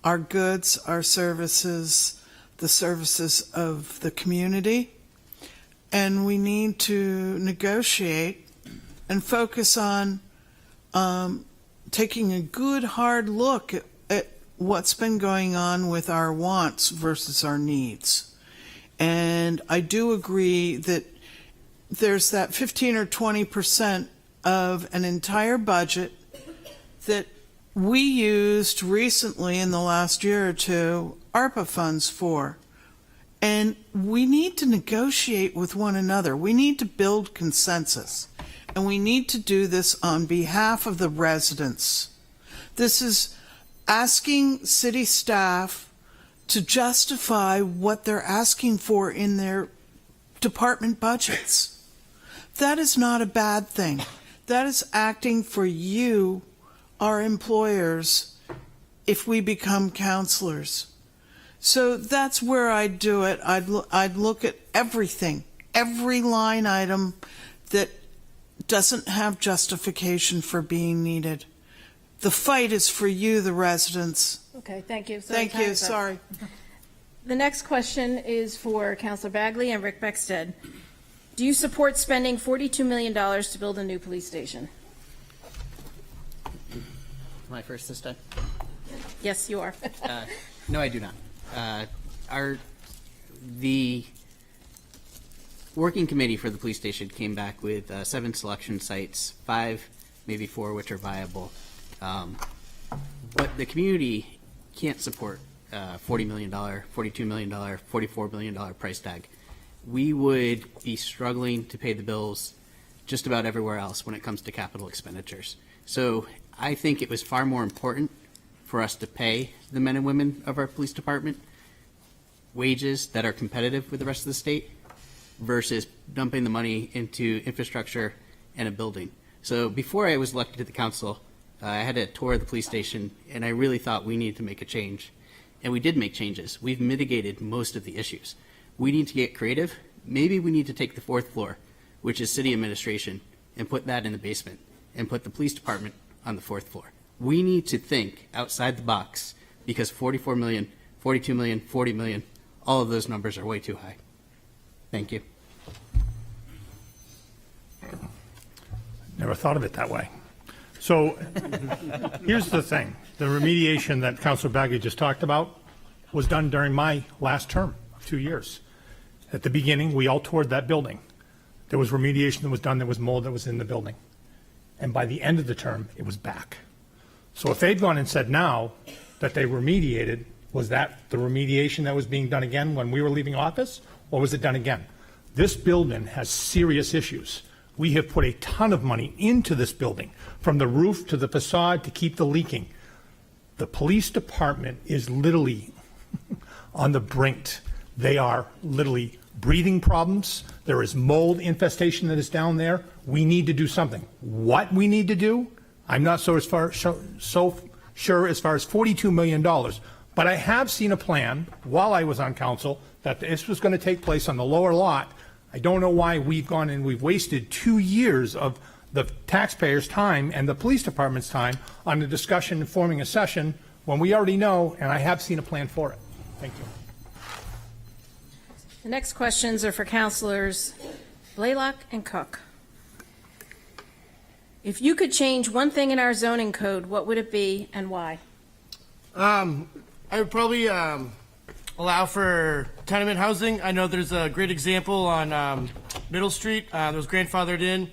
our goods, our services, the services of the community, and we need to negotiate and focus on taking a good hard look at what's been going on with our wants versus our needs. And I do agree that there's that 15 or 20% of an entire budget that we used recently in the last year or two ARPA funds for. And we need to negotiate with one another. We need to build consensus. And we need to do this on behalf of the residents. This is asking city staff to justify what they're asking for in their department budgets. That is not a bad thing. That is acting for you, our employers, if we become counselors. So that's where I'd do it. I'd look at everything, every line item that doesn't have justification for being needed. The fight is for you, the residents. Okay, thank you. Thank you, sorry. The next question is for Councilor Bagley and Rick Becksted. Do you support spending $42 million to build a new police station? Am I first this time? Yes, you are. No, I do not. The working committee for the police station came back with 7 selection sites, 5, maybe 4, which are viable. But the community can't support $40 million, $42 million, $44 million price tag. We would be struggling to pay the bills just about everywhere else when it comes to capital expenditures. So I think it was far more important for us to pay the men and women of our police department wages that are competitive with the rest of the state versus dumping the money into infrastructure and a building. So before I was elected to the council, I had a tour of the police station, and I really thought we needed to make a change. And we did make changes. We've mitigated most of the issues. We need to get creative. Maybe we need to take the 4th floor, which is city administration, and put that in the basement, and put the police department on the 4th floor. We need to think outside the box, because 44 million, 42 million, 40 million, all of those numbers are way too high. Thank you. Never thought of it that way. So here's the thing. The remediation that Councilor Bagley just talked about was done during my last term, 2 years. At the beginning, we all toured that building. There was remediation that was done. There was mold that was in the building. And by the end of the term, it was back. So if they'd gone and said now that they remediated, was that the remediation that was being done again when we were leaving office, or was it done again? This building has serious issues. We have put a ton of money into this building, from the roof to the facade to keep the leaking. The police department is literally on the brink. They are literally breathing problems. There is mold infestation that is down there. We need to do something. What we need to do, I'm not so sure as far as $42 million. But I have seen a plan while I was on council that this was going to take place on the lower lot. I don't know why we've gone and we've wasted 2 years of the taxpayers' time and the police department's time on the discussion and forming a session when we already know, and I have seen a plan for it. Thank you. The next questions are for Councilors Blalock and Cook. If you could change one thing in our zoning code, what would it be and why? I would probably allow for tenement housing. I know there's a great example on Middle Street that was grandfathered in.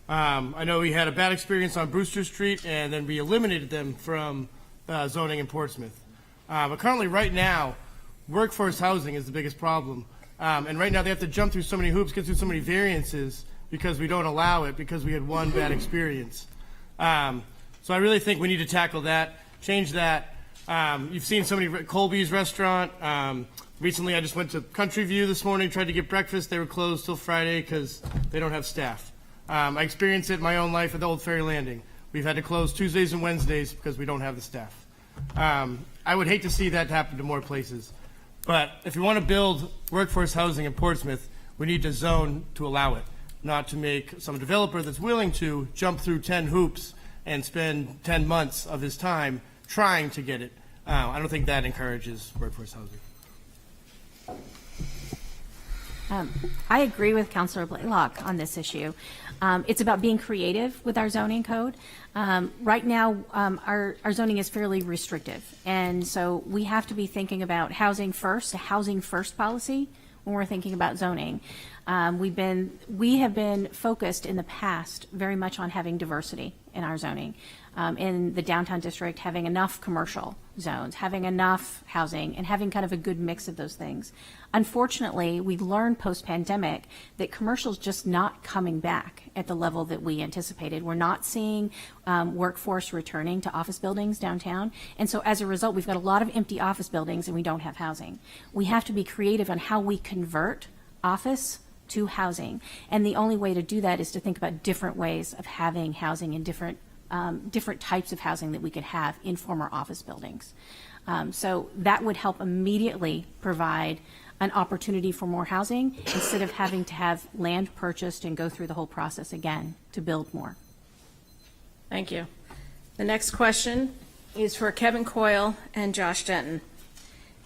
I know we had a bad experience on Brewster Street, and then we eliminated them from zoning in Portsmouth. But currently, right now, workforce housing is the biggest problem. And right now, they have to jump through so many hoops, get through so many variances, because we don't allow it because we had one bad experience. So I really think we need to tackle that, change that. You've seen so many, Colby's restaurant. Recently, I just went to Country View this morning, tried to get breakfast. They were closed till Friday because they don't have staff. I experienced it in my own life at the Old Ferry Landing. We've had to close Tuesdays and Wednesdays because we don't have the staff. I would hate to see that happen to more places. But if we want to build workforce housing in Portsmouth, we need to zone to allow it, not to make some developer that's willing to jump through 10 hoops and spend 10 months of his time trying to get it. I don't think that encourages workforce housing. I agree with Councilor Blalock on this issue. It's about being creative with our zoning code. Right now, our zoning is fairly restrictive, and so we have to be thinking about housing first, a housing first policy when we're thinking about zoning. We have been focused in the past very much on having diversity in our zoning. In the downtown district, having enough commercial zones, having enough housing, and having kind of a good mix of those things. Unfortunately, we've learned post-pandemic that commercial's just not coming back at the level that we anticipated. We're not seeing workforce returning to office buildings downtown. And so as a result, we've got a lot of empty office buildings and we don't have housing. We have to be creative on how we convert office to housing. And the only way to do that is to think about different ways of having housing in different types of housing that we could have in former office buildings. So that would help immediately provide an opportunity for more housing instead of having to have land purchased and go through the whole process again to build more. Thank you. The next question is for Kevin Coyle and Josh Denton.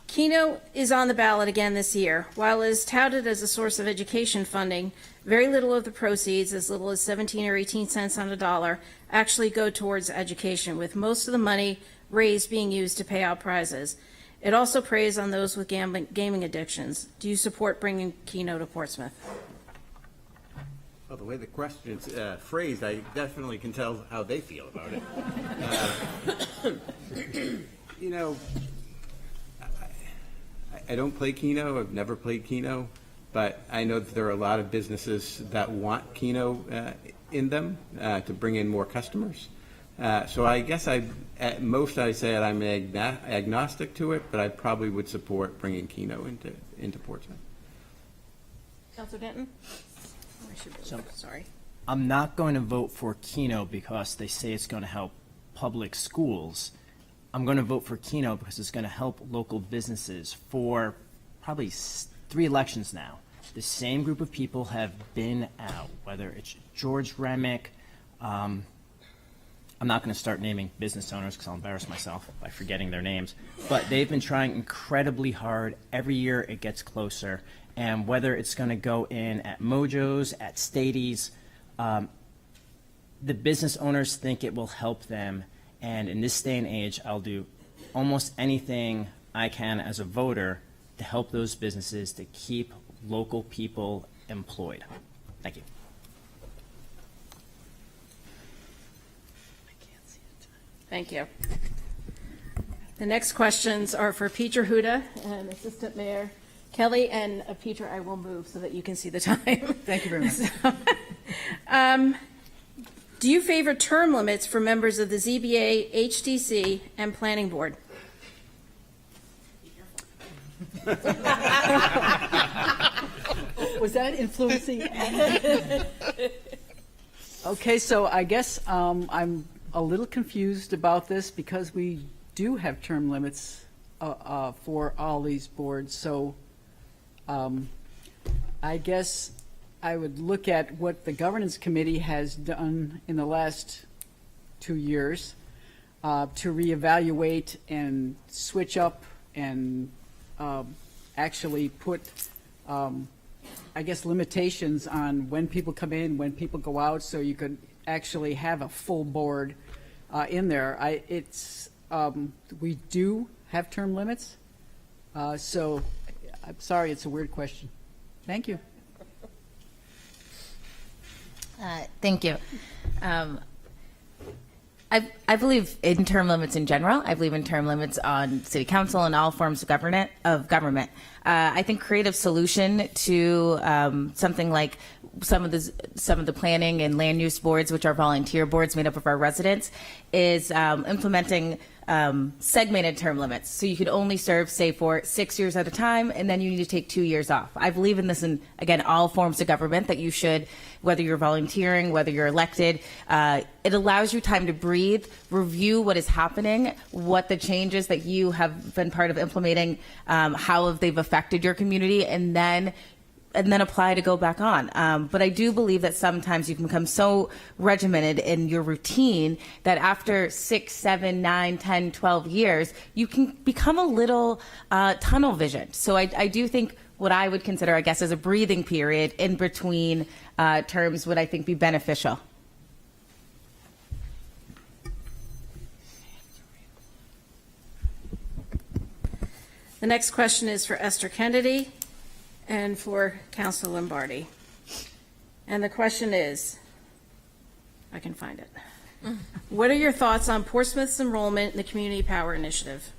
Keno is on the ballot again this year. While it is touted as a source of education funding, very little of the proceeds, as little as 17 or 18 cents on a dollar, actually go towards education, with most of the money raised being used to pay out prizes. It also preys on those with gaming addictions. Do you support bringing Keno to Portsmouth? Well, the way the question's phrased, I definitely can tell how they feel about it. You know, I don't play Keno. I've never played Keno, but I know that there are a lot of businesses that want Keno in them to bring in more customers. So I guess at most I say that I'm agnostic to it, but I probably would support bringing Keno into Portsmouth. Councilor Denton? Sorry. I'm not going to vote for Keno because they say it's going to help public schools. I'm going to vote for Keno because it's going to help local businesses for probably 3 elections now. The same group of people have been out, whether it's George Remick. I'm not going to start naming business owners because I'll embarrass myself by forgetting their names. But they've been trying incredibly hard. Every year it gets closer. And whether it's going to go in at Mojo's, at Stadies, the business owners think it will help them. And in this day and age, I'll do almost anything I can as a voter to help those businesses to keep local people employed. Thank you. Thank you. The next questions are for Petra Huda and Assistant Mayor Kelley, and Petra, I will move so that you can see the time. Thank you very much. Do you favor term limits for members of the ZBA, HDC, and Planning Board? Was that influencing? Okay, so I guess I'm a little confused about this because we do have term limits for all these boards. So I guess I would look at what the governance committee has done in the last 2 years to reevaluate and switch up and actually put, I guess, limitations on when people come in, when people go out, so you could actually have a full board in there. We do have term limits, so I'm sorry, it's a weird question. Thank you. Thank you. I believe in term limits in general. I believe in term limits on city council and all forms of government. I think creative solution to something like some of the planning and land use boards, which are volunteer boards made up of our residents, is implementing segmented term limits. So you could only serve, say, for 6 years at a time, and then you need to take 2 years off. I believe in this in, again, all forms of government, that you should, whether you're volunteering, whether you're elected, it allows you time to breathe, review what is happening, what the changes that you have been part of implementing, how they've affected your community, and then apply to go back on. But I do believe that sometimes you can become so regimented in your routine that after 6, 7, 9, 10, 12 years, you can become a little tunnel vision. So I do think what I would consider, I guess, as a breathing period in between terms would, I think, be beneficial. The next question is for Esther Kennedy and for Councilor Lombardi. And the question is, I can find it. What are your thoughts on Portsmouth's enrollment in the Community Power Initiative?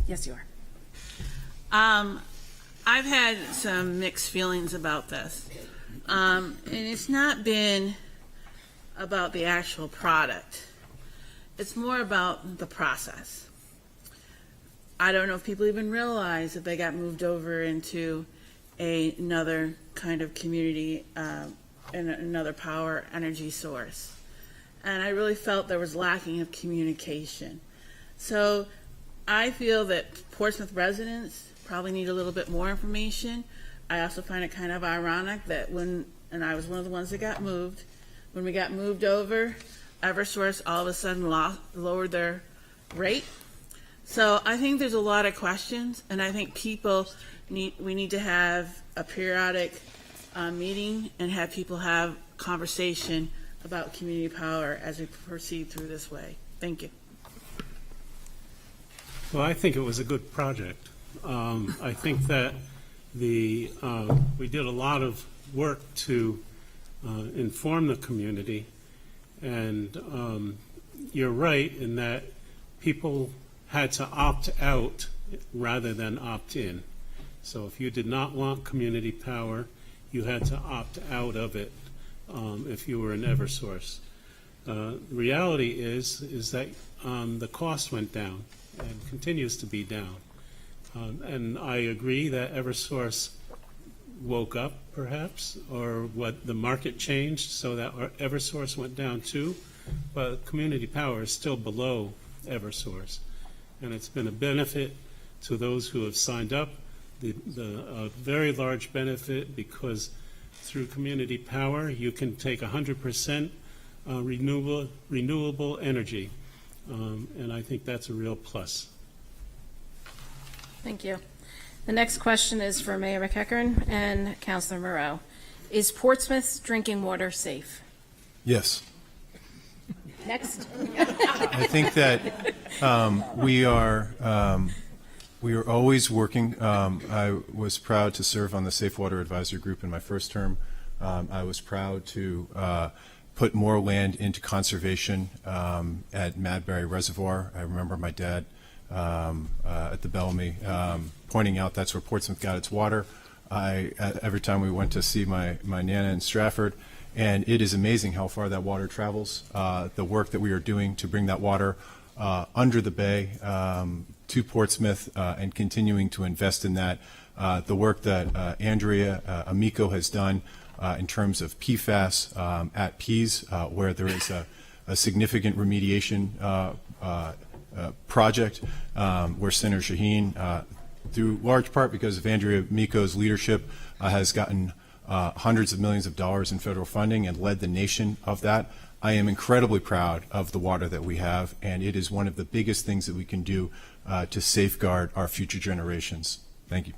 Yes, you are. I've had some mixed feelings about this. And it's not been about the actual product. It's more about the process. I don't know if people even realize that they got moved over into another kind of community and another power energy source. And I really felt there was lacking of communication. So I feel that Portsmouth residents probably need a little bit more information. I also find it kind of ironic that and I was one of the ones that got moved, when we got moved over, Eversource all of a sudden lowered their rate. So I think there's a lot of questions, and I think we need to have a periodic meeting and have people have conversation about community power as we proceed through this way. Thank you. Well, I think it was a good project. I think that we did a lot of work to inform the community, and you're right in that people had to opt out rather than opt in. So if you did not want community power, you had to opt out of it if you were an Eversource. Reality is that the cost went down and continues to be down. And I agree that Eversource woke up, perhaps, or what the market changed so that Eversource went down too, but community power is still below Eversource. And it's been a benefit to those who have signed up, a very large benefit, because through community power you can take 100% renewable energy, and I think that's a real plus. Thank you. The next question is for Mayor McEachern and Councilor Moreau. Is Portsmouth's drinking water safe? Yes. Next. I think that we are always working. I was proud to serve on the Safe Water Advisory Group in my first term. I was proud to put more land into conservation at Madbury Reservoir. I remember my dad at the Bellamy pointing out that's where Portsmouth got its water. Every time we went to see my Nana in Stratford, and it is amazing how far that water travels. The work that we are doing to bring that water under the bay to Portsmouth and continuing to invest in that. The work that Andrea Amico has done in terms of PFAS at PEDES, where there is a significant remediation project where Senator Shaheen, through large part because of Andrea Amico's leadership, has gotten hundreds of millions of dollars in federal funding and led the nation of that. I am incredibly proud of the water that we have, and it is one of the biggest things that we can do to safeguard our future generations. Thank you.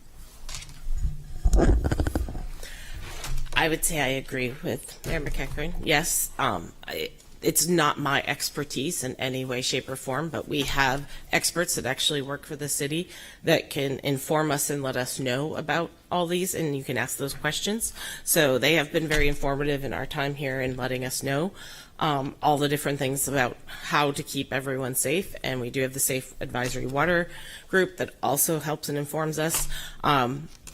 I would say I agree with Mayor McEachern. Yes, it's not my expertise in any way, shape, or form, but we have experts that actually work for the city that can inform us and let us know about all these, and you can ask those questions. So they have been very informative in our time here in letting us know all the different things about how to keep everyone safe. And we do have the Safe Advisory Water Group that also helps and informs us.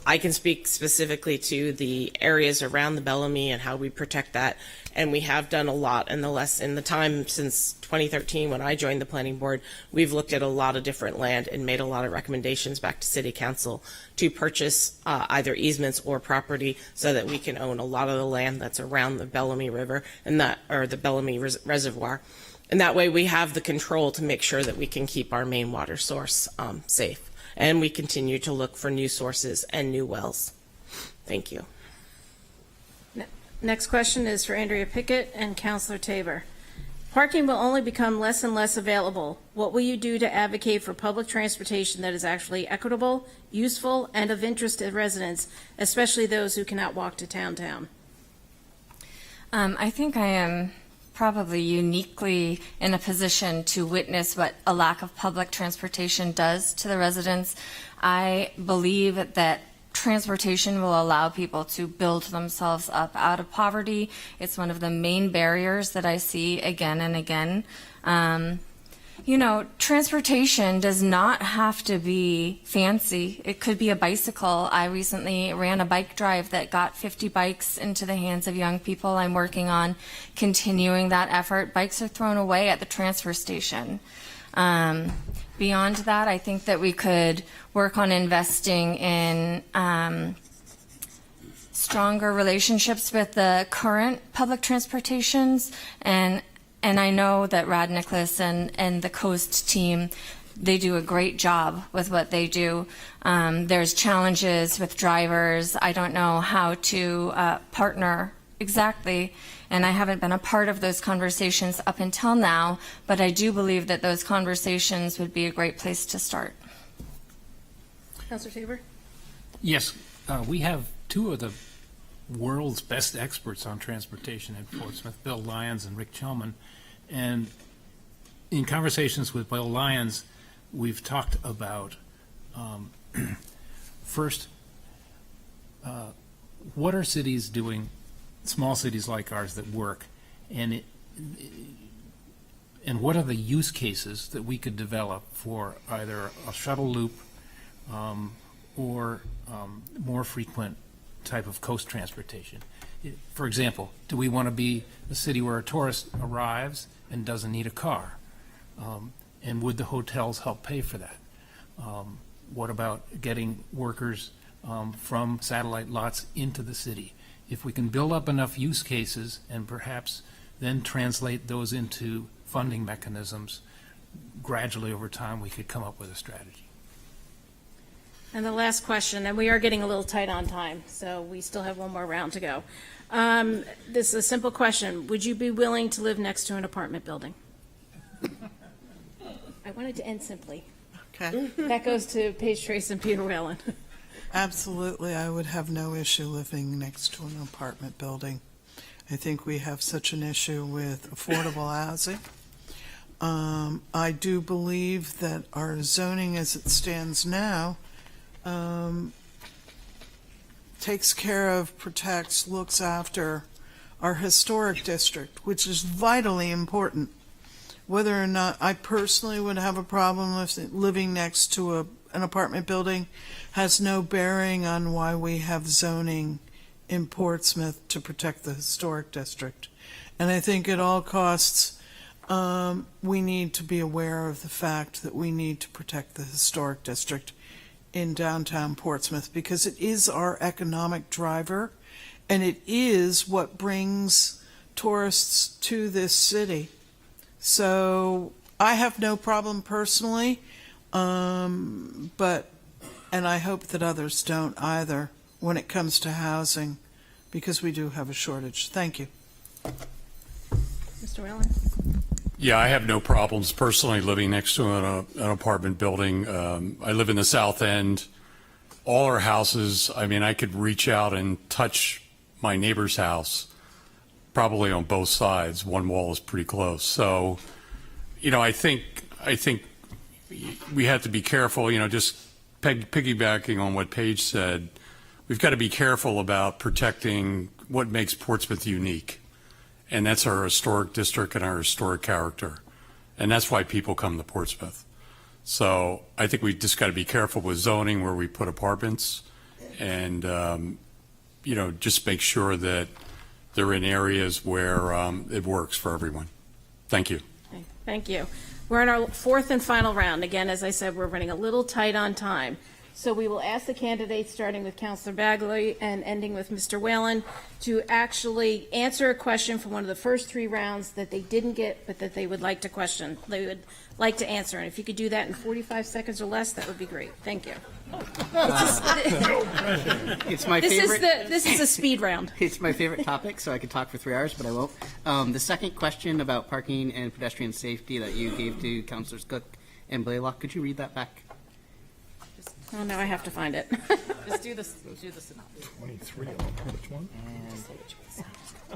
I can speak specifically to the areas around the Bellamy and how we protect that, and we have done a lot in the time since 2013 when I joined the planning board. We've looked at a lot of different land and made a lot of recommendations back to City Council to purchase either easements or property so that we can own a lot of the land that's around the Bellamy River and the Bellamy Reservoir. And that way we have the control to make sure that we can keep our main water source safe. And we continue to look for new sources and new wells. Thank you. Next question is for Andrea Pickett and Councilor Tabor. Parking will only become less and less available. What will you do to advocate for public transportation that is actually equitable, useful, and of interest to residents, especially those who cannot walk to downtown? I think I am probably uniquely in a position to witness what a lack of public transportation does to the residents. I believe that transportation will allow people to build themselves up out of poverty. It's one of the main barriers that I see again and again. You know, transportation does not have to be fancy. It could be a bicycle. I recently ran a bike drive that got 50 bikes into the hands of young people. I'm working on continuing that effort. Bikes are thrown away at the transfer station. Beyond that, I think that we could work on investing in stronger relationships with the current public transportations, and I know that Rad Nicholas and the Coast team, they do a great job with what they do. There's challenges with drivers. I don't know how to partner exactly, and I haven't been a part of those conversations up until now, but I do believe that those conversations would be a great place to start. Councilor Tabor? Yes, we have two of the world's best experts on transportation at Portsmouth, Bill Lyons and Rick Chelman. And in conversations with Bill Lyons, we've talked about, first, what are cities doing, small cities like ours that work, and what are the use cases that we could develop for either a shuttle loop or more frequent type of coast transportation. For example, do we want to be a city where a tourist arrives and doesn't need a car? And would the hotels help pay for that? What about getting workers from satellite lots into the city? If we can build up enough use cases and perhaps then translate those into funding mechanisms, gradually over time we could come up with a strategy. And the last question, and we are getting a little tight on time, so we still have one more round to go. This is a simple question. Would you be willing to live next to an apartment building? I wanted to end simply. Okay. That goes to Paige Trace and Peter Whelan. Absolutely, I would have no issue living next to an apartment building. I think we have such an issue with affordable housing. I do believe that our zoning as it stands now takes care of, protects, looks after our historic district, which is vitally important. Whether or not I personally would have a problem with living next to an apartment building has no bearing on why we have zoning in Portsmouth to protect the historic district. And I think at all costs, we need to be aware of the fact that we need to protect the historic district in downtown Portsmouth because it is our economic driver and it is what brings tourists to this city. So I have no problem personally, and I hope that others don't either when it comes to housing, because we do have a shortage. Thank you. Mr. Whelan? Yeah, I have no problems personally living next to an apartment building. I live in the South End. All our houses, I mean, I could reach out and touch my neighbor's house, probably on both sides. One wall is pretty close. So, you know, I think we have to be careful, you know, just piggybacking on what Paige said, we've got to be careful about protecting what makes Portsmouth unique. And that's our historic district and our historic character. And that's why people come to Portsmouth. So I think we just got to be careful with zoning where we put apartments and, you know, just make sure that they're in areas where it works for everyone. Thank you. Okay, thank you. We're in our fourth and final round. Again, as I said, we're running a little tight on time. So we will ask the candidates, starting with Councilor Bagley and ending with Mr. Whelan, to actually answer a question from one of the first three rounds that they didn't get, but that they would like to answer. And if you could do that in 45 seconds or less, that would be great. Thank you. It's my favorite. This is a speed round. It's my favorite topic, so I could talk for 3 hours, but I won't. The second question about parking and pedestrian safety that you gave to Councilors Cook and Blalock, could you read that back? Oh, now I have to find it. Just do this. Do the synopsis. 23. Which one?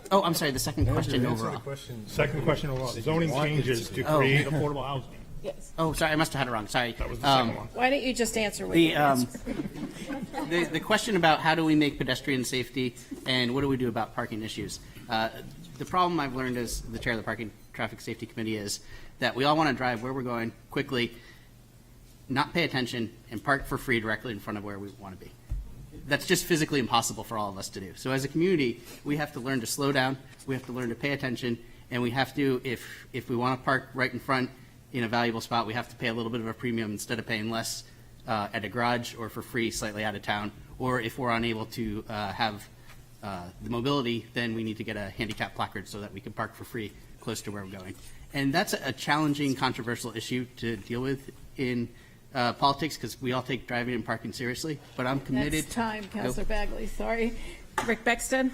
Oh, I'm sorry. The second question overall. Second question overall. Zoning changes to create affordable housing. Yes. Oh, sorry. I must have had it wrong. Sorry. That was the second one. Why don't you just answer with the question about how do we make pedestrian safety and what do we do about parking issues? The problem I've learned as the chair of the Parking Traffic Safety Committee is that we all want to drive where we're going quickly, not pay attention, and park for free directly in front of where we want to be. That's just physically impossible for all of us to do. So as a community, we have to learn to slow down, we have to learn to pay attention, and we have to, if we want to park right in front in a valuable spot, we have to pay a little bit of a premium instead of paying less at a garage or for free slightly out of town. Or if we're unable to have the mobility, then we need to get a handicap placard so that we can park for free close to where we're going. And that's a challenging, controversial issue to deal with in politics, because we all take driving and parking seriously, but I'm committed. Next time, Councilor Bagley. Sorry. Rick Becksted.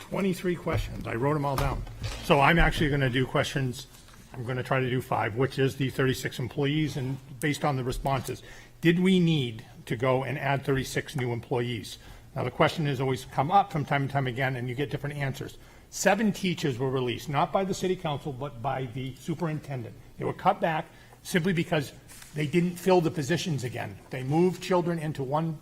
23 questions. I wrote them all down. So I'm actually going to do questions. I'm going to try to do 5, which is the 36 employees, and based on the responses, did we need to go and add 36 new employees? Now, the question has always come up from time to time again, and you get different answers. 7 teachers were released, not by the city council, but by the superintendent. They were cut back simply because they didn't fill the positions again. They moved children into one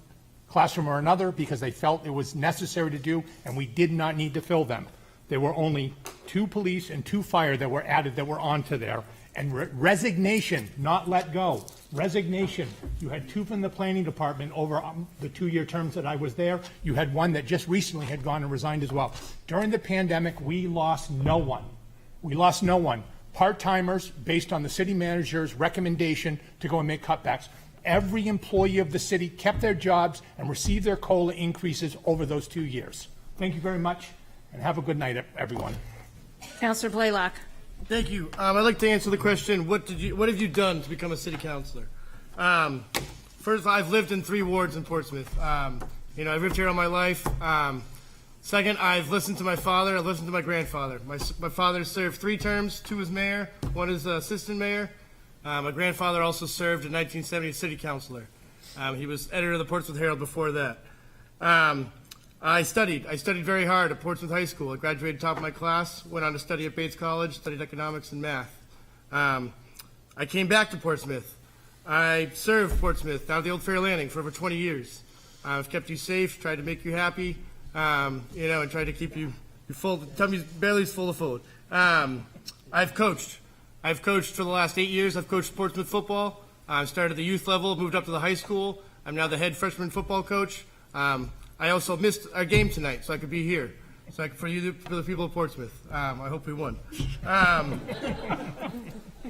classroom or another because they felt it was necessary to do, and we did not need to fill them. There were only 2 police and 2 fire that were added that were onto there. And resignation, not let go. Resignation. You had 2 from the planning department over the 2-year terms that I was there. You had 1 that just recently had gone and resigned as well. During the pandemic, we lost no one. We lost no one. Part-timers, based on the city manager's recommendation to go and make cutbacks. Every employee of the city kept their jobs and received their COLA increases over those 2 years. Thank you very much, and have a good night, everyone. Councilor Blalock. Thank you. I'd like to answer the question, what have you done to become a city councilor? First, I've lived in 3 wards in Portsmouth. I've lived here all my life. Second, I've listened to my father. I've listened to my grandfather. My father served 3 terms, 2 as mayor, 1 as assistant mayor. My grandfather also served in 1970 as city councilor. He was editor of the Portsmouth Herald before that. I studied very hard at Portsmouth High School. I graduated top of my class, went on to study at Bates College, studied economics and math. I came back to Portsmouth. I served Portsmouth down at the Old Fair Landing for over 20 years. I've kept you safe, tried to make you happy, and tried to keep you full, tummy's belly's full of food. I've coached for the last 8 years. I've coached Portsmouth football. I started at the youth level, moved up to the high school. I'm now the head freshman football coach. I also missed a game tonight, so I could be here. So for the people of Portsmouth, I hope we won.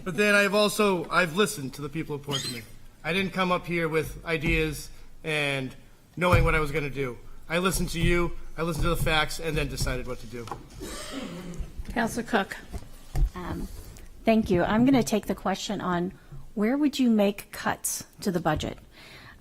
But then I've listened to the people of Portsmouth. I didn't come up here with ideas and knowing what I was going to do. I listened to you, I listened to the facts, and then decided what to do. Councilor Cook. Thank you. I'm going to take the question on where would you make cuts to the budget?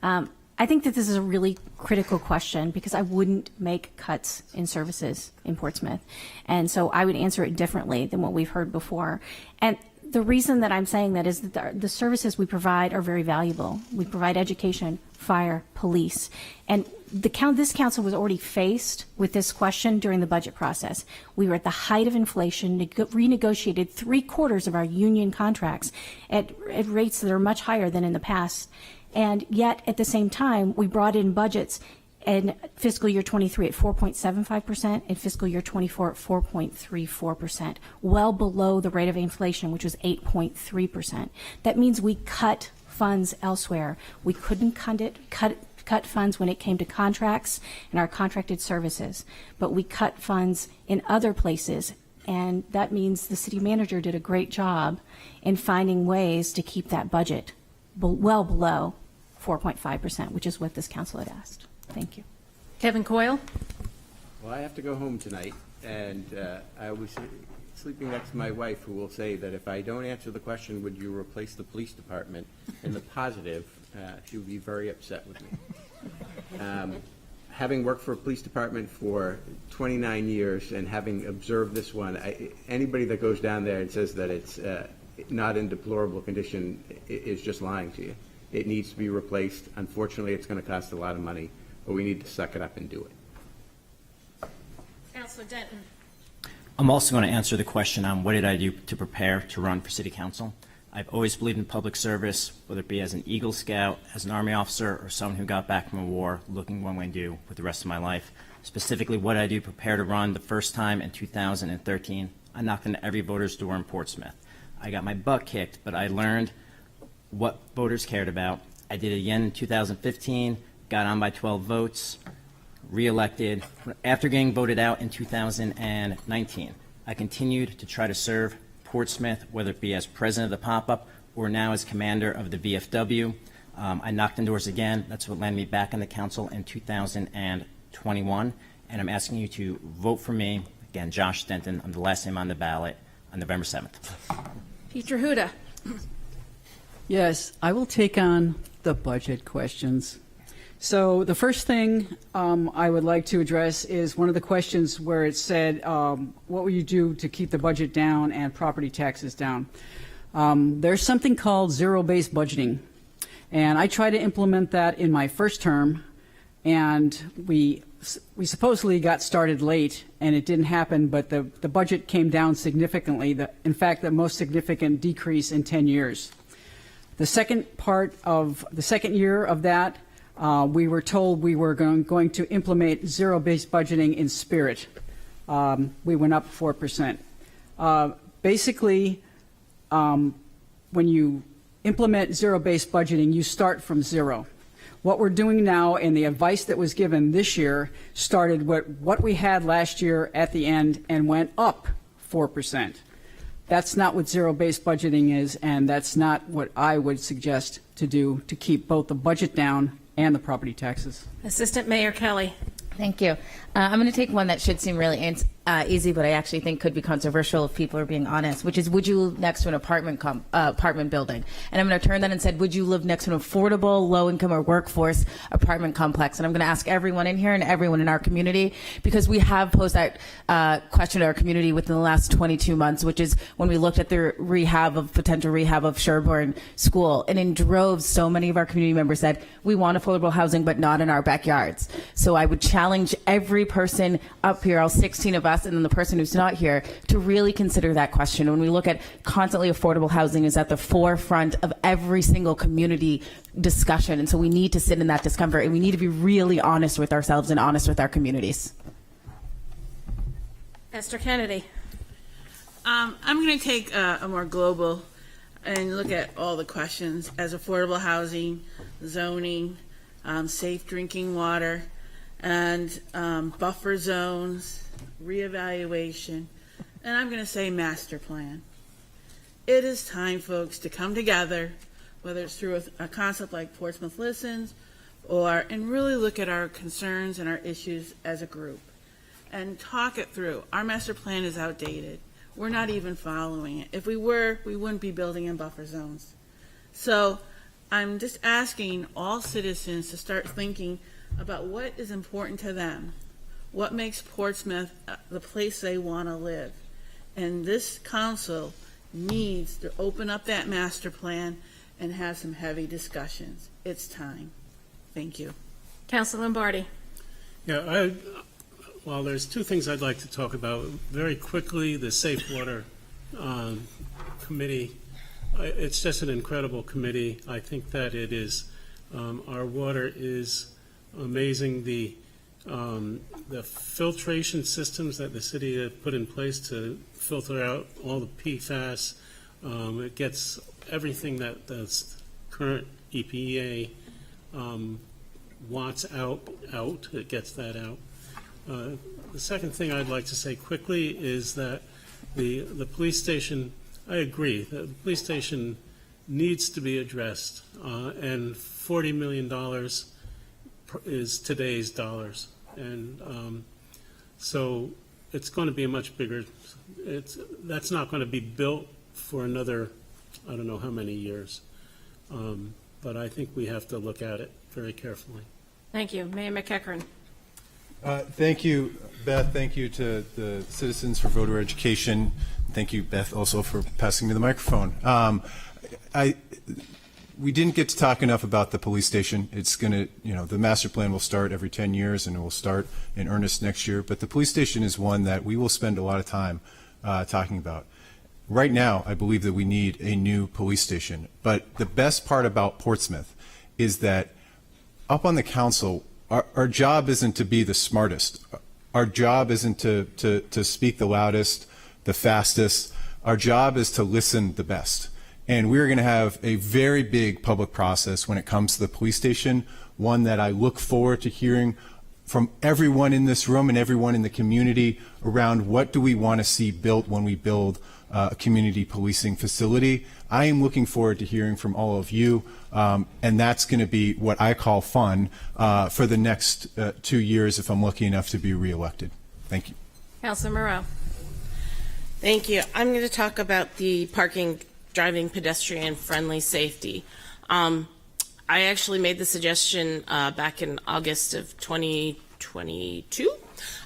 I think that this is a really critical question because I wouldn't make cuts in services in Portsmouth. And so I would answer it differently than what we've heard before. And the reason that I'm saying that is that the services we provide are very valuable. We provide education, fire, police. And this council was already faced with this question during the budget process. We were at the height of inflation, renegotiated 3/4 of our union contracts at rates that are much higher than in the past. And yet, at the same time, we brought in budgets in fiscal year 23 at 4.75%, and fiscal year 24 at 4.34%, well below the rate of inflation, which was 8.3%. That means we cut funds elsewhere. We couldn't cut funds when it came to contracts and our contracted services, but we cut funds in other places. And that means the city manager did a great job in finding ways to keep that budget well below 4.5%, which is what this council had asked. Thank you. Kevin Coyle. Well, I have to go home tonight, and I was sleeping next to my wife, who will say that if I don't answer the question, would you replace the police department in the positive, she would be very upset with me. Having worked for a police department for 29 years and having observed this one, anybody that goes down there and says that it's not in deplorable condition is just lying to you. It needs to be replaced. Unfortunately, it's going to cost a lot of money, but we need to suck it up and do it. Councilor Denton. I'm also going to answer the question on what did I do to prepare to run for City Council. I've always believed in public service, whether it be as an Eagle Scout, as an Army officer, or someone who got back from a war looking what I'm going to do with the rest of my life. Specifically, what I do to prepare to run the first time in 2013, I knocked on every voter's door in Portsmouth. I got my butt kicked, but I learned what voters cared about. I did it again in 2015, got on by 12 votes, re-elected. After getting voted out in 2019, I continued to try to serve Portsmouth, whether it be as president of the pop-up or now as commander of the VFW. I knocked on doors again. That's what landed me back on the council in 2021. And I'm asking you to vote for me, again, Josh Denton. I'm the last name on the ballot on November 7th. Petra Huda. Yes, I will take on the budget questions. So the first thing I would like to address is one of the questions where it said, what will you do to keep the budget down and property taxes down? There's something called zero-based budgeting, and I tried to implement that in my first term, and we supposedly got started late, and it didn't happen, but the budget came down significantly, in fact, the most significant decrease in 10 years. The second year of that, we were told we were going to implement zero-based budgeting in spirit. We went up 4%. Basically, when you implement zero-based budgeting, you start from zero. What we're doing now, and the advice that was given this year, started what we had last year at the end and went up 4%. That's not what zero-based budgeting is, and that's not what I would suggest to do to keep both the budget down and the property taxes. Assistant Mayor Kelley. Thank you. I'm going to take one that should seem really easy, but I actually think could be controversial if people are being honest, which is, would you live next to an apartment building? And I'm going to turn that and said, would you live next to an affordable, low-income, or workforce apartment complex? And I'm going to ask everyone in here and everyone in our community, because we have posed that question to our community within the last 22 months, which is when we looked at the potential rehab of Sherborne School. And in droves, so many of our community members said, we want affordable housing, but not in our backyards. So I would challenge every person up here, all 16 of us, and then the person who's not here, to really consider that question. When we look at constantly affordable housing is at the forefront of every single community discussion. And so we need to sit in that discomfort, and we need to be really honest with ourselves and honest with our communities. Esther Kennedy. I'm going to take a more global and look at all the questions as affordable housing, zoning, safe drinking water, and buffer zones, reevaluation, and I'm going to say master plan. It is time, folks, to come together, whether it's through a concept like Portsmouth Listens, and really look at our concerns and our issues as a group and talk it through. Our master plan is outdated. We're not even following it. If we were, we wouldn't be building in buffer zones. So I'm just asking all citizens to start thinking about what is important to them, what makes Portsmouth the place they want to live. And this council needs to open up that master plan and have some heavy discussions. It's time. Thank you. Councilor Lombardi. Yeah, well, there's two things I'd like to talk about very quickly. The Safe Water Committee. It's just an incredible committee. I think that it is. Our water is amazing. The filtration systems that the city had put in place to filter out all the PFAS. It gets everything that the current EPA wants out. It gets that out. The second thing I'd like to say quickly is that the police station, I agree, the police station needs to be addressed, and $40 million is today's dollars. And so it's going to be a much bigger, that's not going to be built for another, I don't know how many years. But I think we have to look at it very carefully. Thank you. Mayor McEachern. Thank you, Beth. Thank you to the Citizens for Voter Education. Thank you, Beth, also for passing me the microphone. We didn't get to talk enough about the police station. It's going to, the master plan will start every 10 years and it will start in earnest next year. But the police station is one that we will spend a lot of time talking about. Right now, I believe that we need a new police station. But the best part about Portsmouth is that up on the council, our job isn't to be the smartest. Our job isn't to speak the loudest, the fastest. Our job is to listen the best. And we're going to have a very big public process when it comes to the police station, one that I look forward to hearing from everyone in this room and everyone in the community around what do we want to see built when we build a community policing facility. I am looking forward to hearing from all of you, and that's going to be what I call fun for the next 2 years if I'm lucky enough to be reelected. Thank you. Councilor Moreau. Thank you. I'm going to talk about the parking, driving, pedestrian friendly safety. I actually made the suggestion back in August of 2022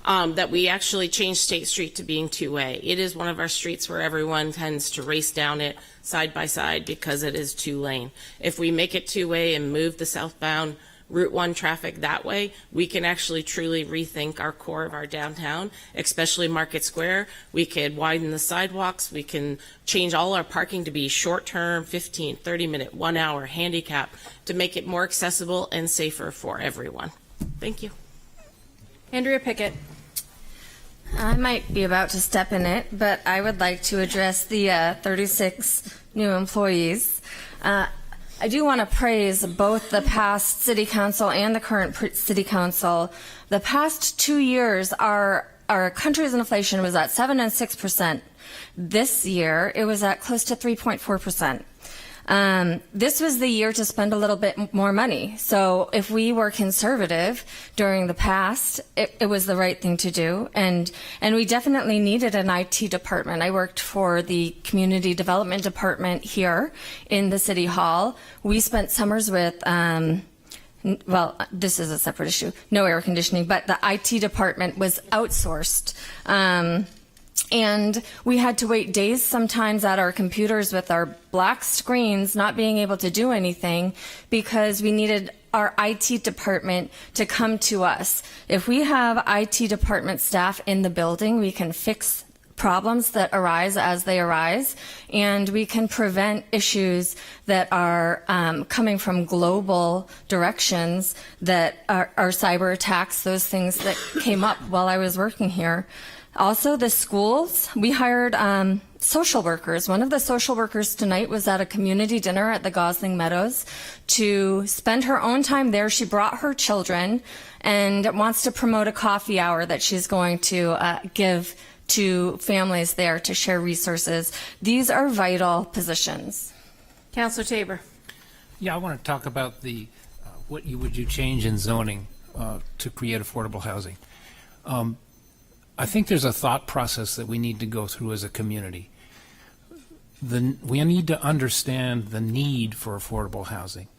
that we actually change State Street to being two-way. It is one of our streets where everyone tends to race down it side by side because it is two-lane. If we make it two-way and move the southbound Route 1 traffic that way, we can actually truly rethink our core of our downtown, especially Market Square. We could widen the sidewalks. We can change all our parking to be short-term, 15, 30-minute, 1 hour handicap to make it more accessible and safer for everyone. Thank you. Andrea Pickett. I might be about to step in it, but I would like to address the 36 new employees. I do want to praise both the past city council and the current city council. The past 2 years, our country's inflation was at 7% and 6%. This year, it was at close to 3.4%. This was the year to spend a little bit more money. So if we were conservative during the past, it was the right thing to do. And we definitely needed an IT department. I worked for the community development department here in the city hall. We spent summers with, well, this is a separate issue, no air conditioning, but the IT department was outsourced. And we had to wait days sometimes at our computers with our black screens not being able to do anything because we needed our IT department to come to us. If we have IT department staff in the building, we can fix problems that arise as they arise, and we can prevent issues that are coming from global directions that are cyber attacks, those things that came up while I was working here. Also, the schools, we hired social workers. One of the social workers tonight was at a community dinner at the Gosling Meadows to spend her own time there. She brought her children and wants to promote a coffee hour that she's going to give to families there to share resources. These are vital positions. Councilor Tabor. Yeah, I want to talk about the what would you change in zoning to create affordable housing. I think there's a thought process that we need to go through as a community. We need to understand the need for affordable housing.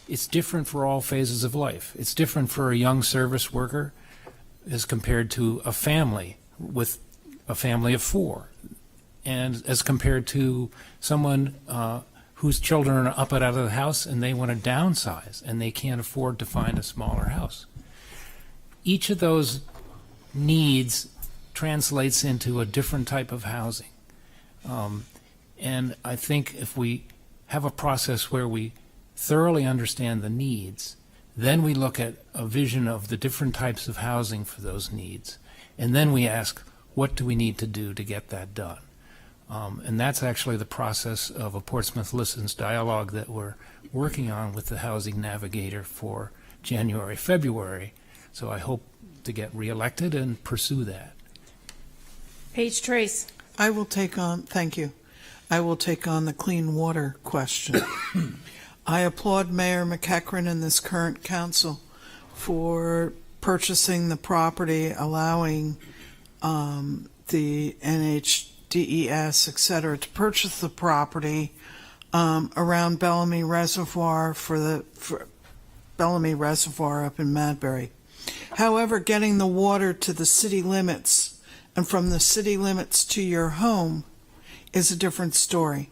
It's different for all phases of life. It's different for a young service worker as compared to a family with a family of 4, and as compared to someone whose children are up and out of the house and they want to downsize and they can't afford to find a smaller house. Each of those needs translates into a different type of housing. And I think if we have a process where we thoroughly understand the needs, then we look at a vision of the different types of housing for those needs. And then we ask, what do we need to do to get that done? And that's actually the process of a Portsmouth Listens dialogue that we're working on with the Housing Navigator for January, February. So I hope to get reelected and pursue that. Paige Trace. I will take on, thank you. I will take on the clean water question. I applaud Mayor McEachern and this current council for purchasing the property, allowing the NHDES, et cetera, to purchase the property around Bellamy Reservoir for Bellamy Reservoir up in Madbury. However, getting the water to the city limits and from the city limits to your home is a different story.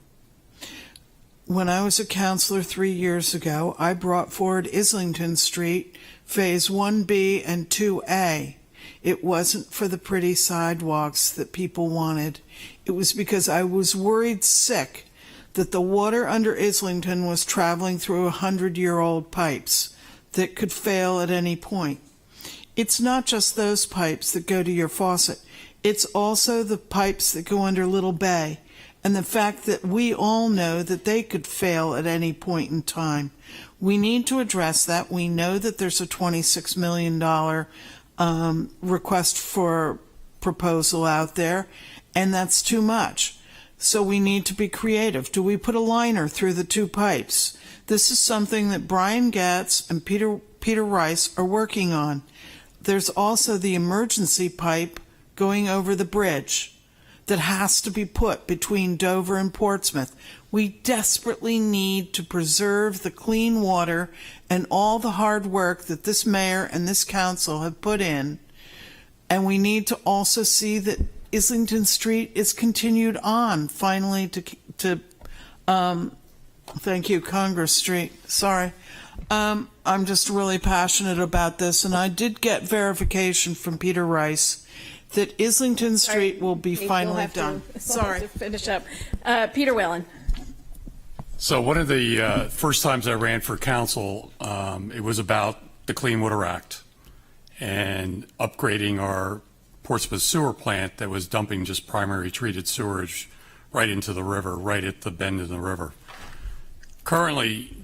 When I was a councilor 3 years ago, I brought forward Islington Street, Phase 1B and 2A. It wasn't for the pretty sidewalks that people wanted. It was because I was worried sick that the water under Islington was traveling through 100-year-old pipes that could fail at any point. It's not just those pipes that go to your faucet. It's also the pipes that go under Little Bay, and the fact that we all know that they could fail at any point in time. We need to address that. We know that there's a $26 million request for proposal out there, and that's too much. So we need to be creative. Do we put a liner through the 2 pipes? This is something that Brian Gatz and Peter Rice are working on. There's also the emergency pipe going over the bridge that has to be put between Dover and Portsmouth. We desperately need to preserve the clean water and all the hard work that this mayor and this council have put in. And we need to also see that Islington Street is continued on finally to thank you, Congress Street. Sorry. I'm just really passionate about this, and I did get verification from Peter Rice that Islington Street will be finally done. Sorry. To finish up. Peter Whelan. So one of the first times I ran for council, it was about the Clean Water Act and upgrading our Portsmouth sewer plant that was dumping just primary treated sewage right into the river, right at the bend of the river. Currently,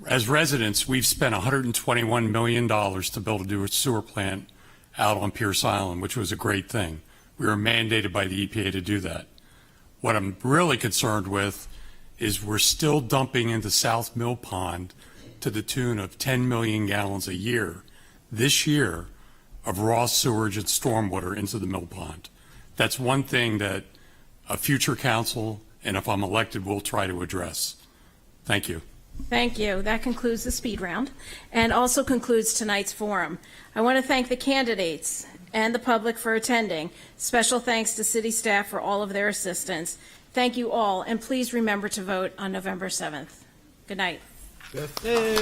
as residents, we've spent $121 million to build a new sewer plant out on Pierce Island, which was a great thing. We were mandated by the EPA to do that. What I'm really concerned with is we're still dumping into South Mill Pond to the tune of 10 million gallons a year this year of raw sewage and stormwater into the mill pond. That's one thing that a future council, and if I'm elected, will try to address. Thank you. Thank you. That concludes the speed round and also concludes tonight's forum. I want to thank the candidates and the public for attending. Special thanks to city staff for all of their assistance. Thank you all, and please remember to vote on November 7th. Good night. Hey.